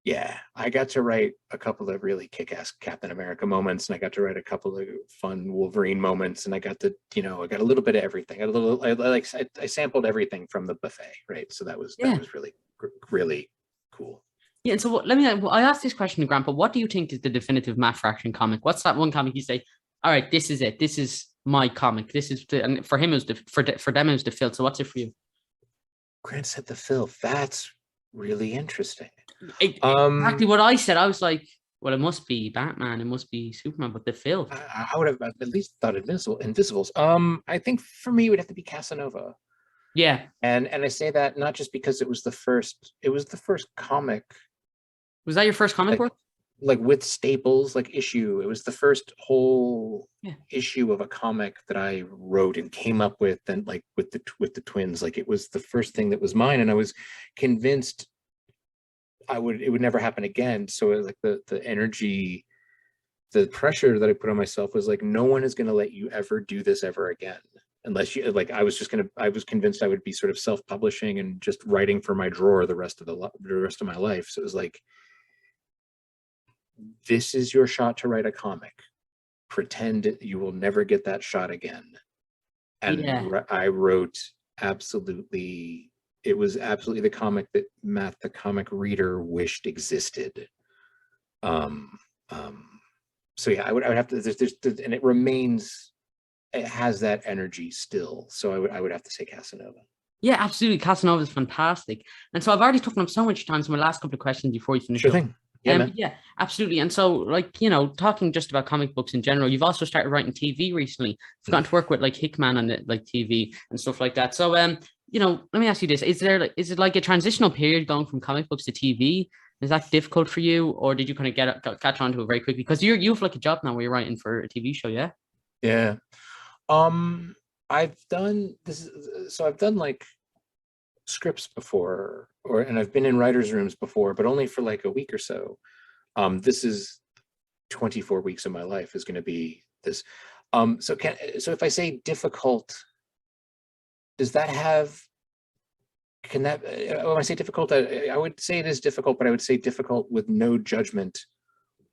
yeah, I got to write a couple of really kick-ass Captain America moments, and I got to write a couple of fun Wolverine moments, and I got to, you know, I got a little bit of everything. I sampled everything from the buffet, right? So that was Yeah. really cool. Yeah. And so let me, I asked this question to Grandpa. What do you think is the definitive Matt Fraction comic? What's that one comic you say, all right, this is it. This is my comic. This is the, and for him, it was for them, it was the Phil. So what's it for you? Grant said the Phil. That's really interesting. Exactly what I said. I was like, well, it must be Batman. It must be Superman, but the Phil. I would have at least thought Invisibles. I think for me, it would have to be Casanova. Yeah. And I say that not just because it was the first comic. Was that your first comic book? Like with Staples, like issue. It was the first whole issue of a comic that I wrote and came up with, and like with the twins. Like it was the first thing that was mine, and I was convinced it would never happen again. So like the energy, the pressure that I put on myself was like, no one is going to let you ever do this ever again, unless you like. I was convinced I would be sort of self-publishing and just writing for my drawer the rest of my life. So it was like, this is your shot to write a comic. Pretend you will never get that shot again. And I wrote absolutely, it was absolutely the comic that Matt, the comic reader, wished existed. So yeah, I would have to, there's and it remains, it has that energy still. So I would have to say Casanova. Yeah, absolutely. Casanova is fantastic. And so I've already taken up so much time. So my last couple of questions before you finish Sure up. thing. Yeah, man. Yeah, absolutely. And so, like, you know, talking just about comic books in general, you've also started writing TV recently. You've gotten to work with like Hickman on it, like TV and stuff like that. So, you know, let me ask you this: is it like a transitional period going from comic books to TV? Is that difficult for you, or did you kind of catch on to it very quickly? Because you have like a job now where you're writing for a TV show, yeah? Yeah. I've done this. So I've done like scripts before, and I've been in writers' rooms before, but only for like a week or so. This is 24 weeks of my life is going to be this. So if I say difficult, does that have? Can that? When I say difficult, I would say it is difficult, but I would say difficult with no judgment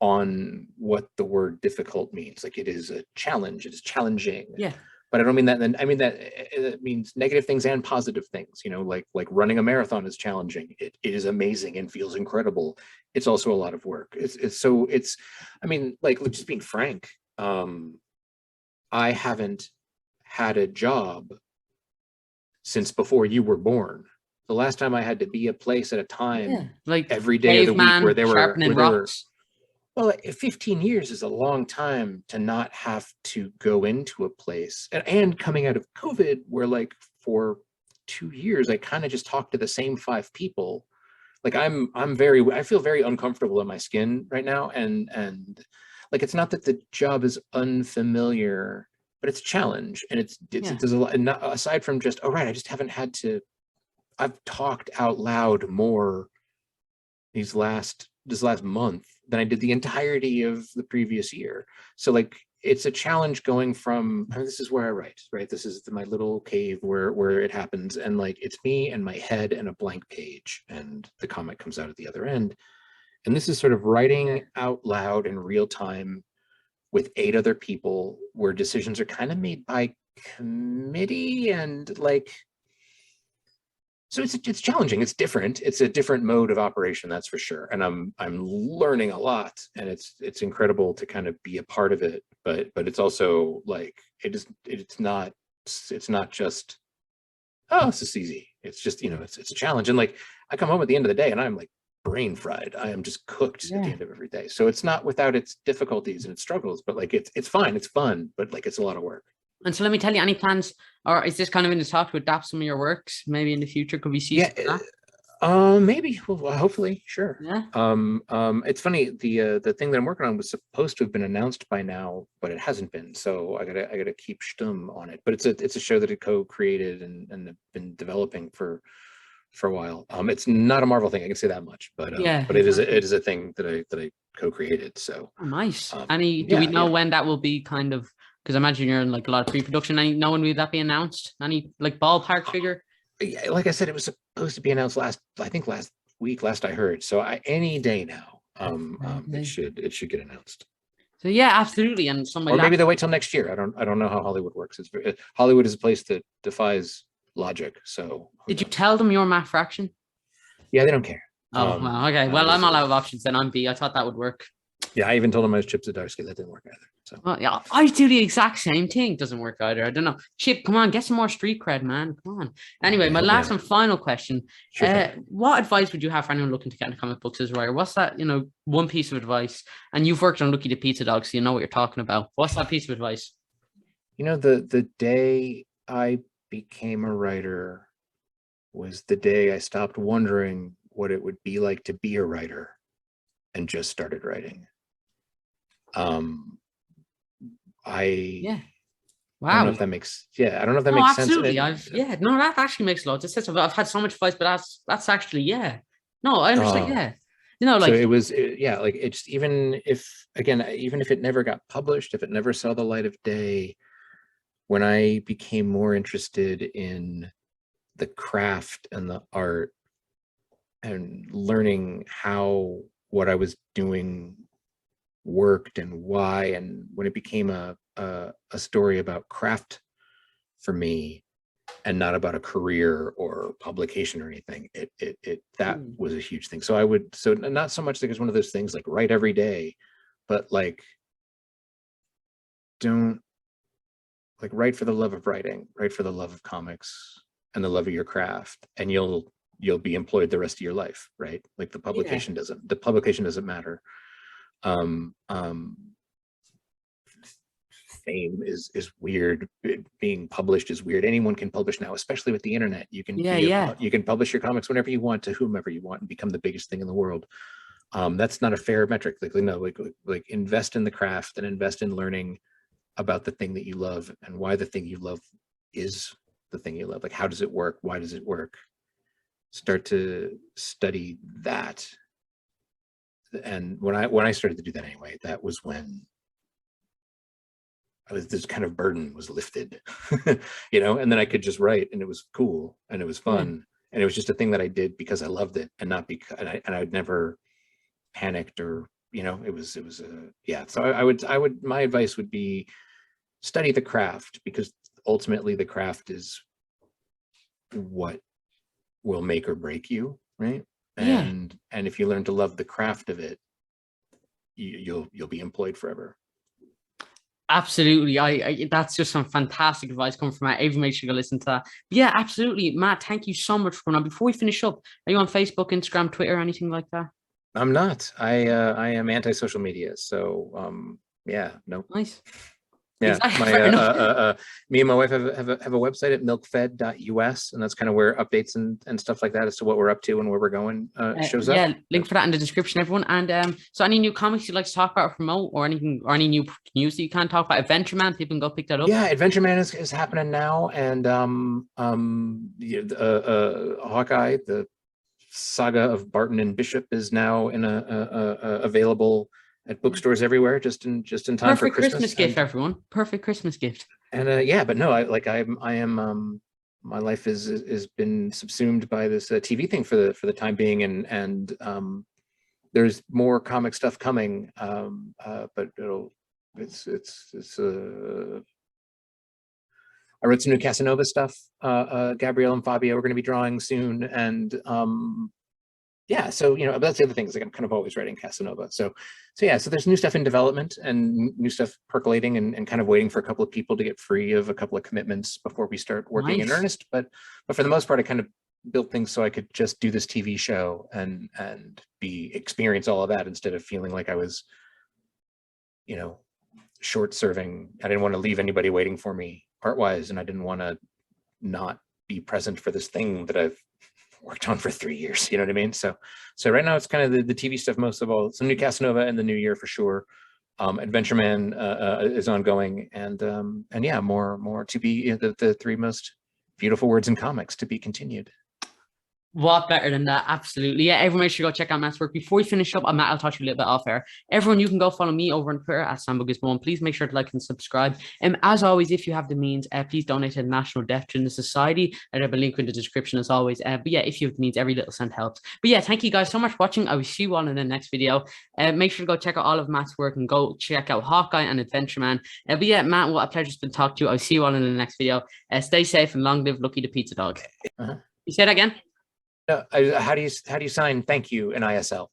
on what the word difficult means. Like it is a challenge. It is challenging. Yeah. But I don't mean that. Then I mean that it means negative things and positive things. You know, like running a marathon is challenging. It is amazing and feels incredible. It's also a lot of work. It's. I mean, like just being frank. I haven't had a job since before you were born. The last time I had to be a place at a time, like every day of the week, where they were rocks. Well, 15 years is a long time to not have to go into a place, and coming out of COVID, where like for 2 years I kind of just talked to the same 5 people. Like I feel very uncomfortable in my skin right now, and like it's not that the job is unfamiliar, but it's a challenge, and there's a lot. And not, aside from just, all right, I just haven't had to. I've talked out loud more this last month than I did the entirety of the previous year. So like it's a challenge going from, I mean, this is where I write, right? This is my little cave where it happens, and like it's me and my head and a blank page, and the comic comes out at the other end. And this is sort of writing out loud in real time with 8 other people, where decisions are kind of made by committee, and like, so it's challenging. It's different. It's a different mode of operation, that's for sure. And I'm learning a lot, and it's incredible to kind of be a part of it. But it's also like it's not just, oh, this is easy. It's just, you know, it's a challenge. And like I come home at the end of the day and I'm like brain fried. I am just cooked at the Yeah. end of every day. So it's not without its difficulties and its struggles, but like it's fine, it's fun, but like it's a lot of work. And so let me tell you, any plans, or is this kind of in the talk to adapt some of your works? Maybe in the future, could we see Yeah, some of that? maybe. Well, hopefully, sure. Yeah. It's funny. The thing that I'm working on was supposed to have been announced by now, but it hasn't been. So I gotta keep stum on it. But it's a show that it co-created and have been developing for a while. It's not a Marvel thing, I can say that much. Yeah, But exactly. it is a thing that I co-created. So Oh, nice. Any, do we yeah, know yeah. when that will be kind of, because I imagine you're in like a lot of pre-production. Any, know when will that be announced? Any like ballpark figure? Yeah, like I said, it was supposed to be announced last week, last I heard. So any day now, Okay. it should get announced. So yeah, absolutely. And some of my Or maybe last, they'll wait till next year. I don't know how Hollywood works. Hollywood is a place that defies logic. So who did you knows? tell them your math fraction? Yeah, they don't care. Oh, well, okay. Well, I'm all out of options then. I'm B. I thought that would work. Yeah, I even told them I was Chip Zdarsky. That didn't work either. So Well, yeah, I do the exact same thing. Doesn't work either. I don't know. Chip, come on, get some more street cred, man. Come on. Anyway, my last and final question. sure thing. What advice would you have for anyone looking to get into comic books as a writer? What's that, one piece of advice? And you've worked on Lucky the Pizza Dog, so you know what you're talking about. What's that piece of advice? The day I became a writer was the day I stopped wondering what it would be like to be a writer and just started writing. Yeah. I don't know Wow. if that makes I don't know if that No, makes sense. absolutely. No, that actually makes loads of sense. I've had so much advice, but that's actually, yeah. No, I understand. Yeah. So Like, it was, like it's even if it never got published, if it never saw the light of day, when I became more interested in the craft and the art and learning how what I was doing worked and why, and when it became a story about craft for me and not about a career or publication or anything, that was a huge thing. So not so much like it's one of those things like write every day, but like don't like write for the love of writing, write for the love of comics and the love of your craft, and you'll be employed the rest of your life, right? Like the publication doesn't matter. Fame is weird. Being published is weird. Anyone can publish now, especially with the internet. You can you can publish your comics whenever you want to whomever you want and become the biggest thing in the world. That's not a fair metric. Like invest in the craft and invest in learning about the thing that you love and why the thing you love is the thing you love. Like, how does it work? Why does it work? Start to study that. And when I started to do that anyway, that was when this kind of burden was lifted, and then I could just write, and it was cool and it was fun, and it was just a thing that I did because I loved it and not because, and I'd never panicked or, it was So I would, my advice would be study the craft, because ultimately the craft is what will make or break you, right? And if you learn to love the craft of it, you'll be employed forever. Absolutely. I that's just some fantastic advice coming from Matt. Everyone make sure you go listen to that. But yeah, absolutely. Matt, thank you so much for coming on. Before we finish up, are you on Facebook, Instagram, Twitter, anything like that? I'm not. I am anti-social media. So no. Nice. Yeah, Exactly. me and my wife have a website at milkfed.us, and that's kind of where updates and stuff like that as to what we're up to and where we're going shows up. Yeah, link for that in the description, everyone. And so any new comics you'd like to talk about or promote, or anything, or any new news that you can't talk about? Adventureman, people can go pick that up. Yeah, Adventureman is happening now, and Hawkeye, the saga of Barton and Bishop, is now available at bookstores everywhere, just in time for Perfect Christmas gift, and, everyone. Perfect Christmas gift. And but no, I am my life is been subsumed by this TV thing for the time being, and there's more comic stuff coming, but I wrote some new Casanova stuff. Gabrielle and Fabio are going to be drawing soon, and so that's the other thing, is like I'm kind of always writing Casanova. So there's new stuff in development and new stuff percolating, and kind of waiting for a couple of people to get free of a couple of commitments before we start working in earnest. But for the most part, I kind of built things so I could just do this TV show and experience all of that instead of feeling like I was, you know, short serving. I didn't want to leave anybody waiting for me art wise, and I didn't want to not be present for this thing that I've worked on for 3 years. You know what I mean? So right now it's kind of the TV stuff most of all. Some new Casanova in the new year for sure. Adventureman is ongoing, and yeah, more to be, the 3 most beautiful words in comics to be continued. What better than that? Absolutely. Yeah, everyone should go check out Matt's work. Before we finish up, Matt, I'll touch you a little bit off air. Everyone, you can go follow me over on Twitter at SamboGizmo. Please make sure to like and subscribe. As always, if you have the means, please donate to the National Deaf Children Society. I have a link in the description as always. But yeah, if you have the means, every little cent helps. But yeah, thank you guys so much for watching. I will see you all in the next video. Make sure to go check out all of Matt's work and go check out Hawkeye and Adventureman. But yeah, Matt, what a pleasure it's been talking to you. I'll see you all in the next video. Stay safe and long live Lucky the Pizza Dog. You say that again? No, how do you sign thank you in ISL?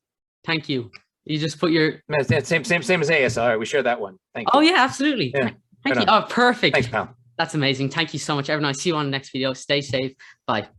Thank you. You just put your same as ASL. All right, we share that one. Thank you. Oh yeah, absolutely. Yeah, thank you. Oh, perfect. Thanks, pal. That's amazing. Thank you so much, everyone. I'll see you on the next video. Stay safe. Bye.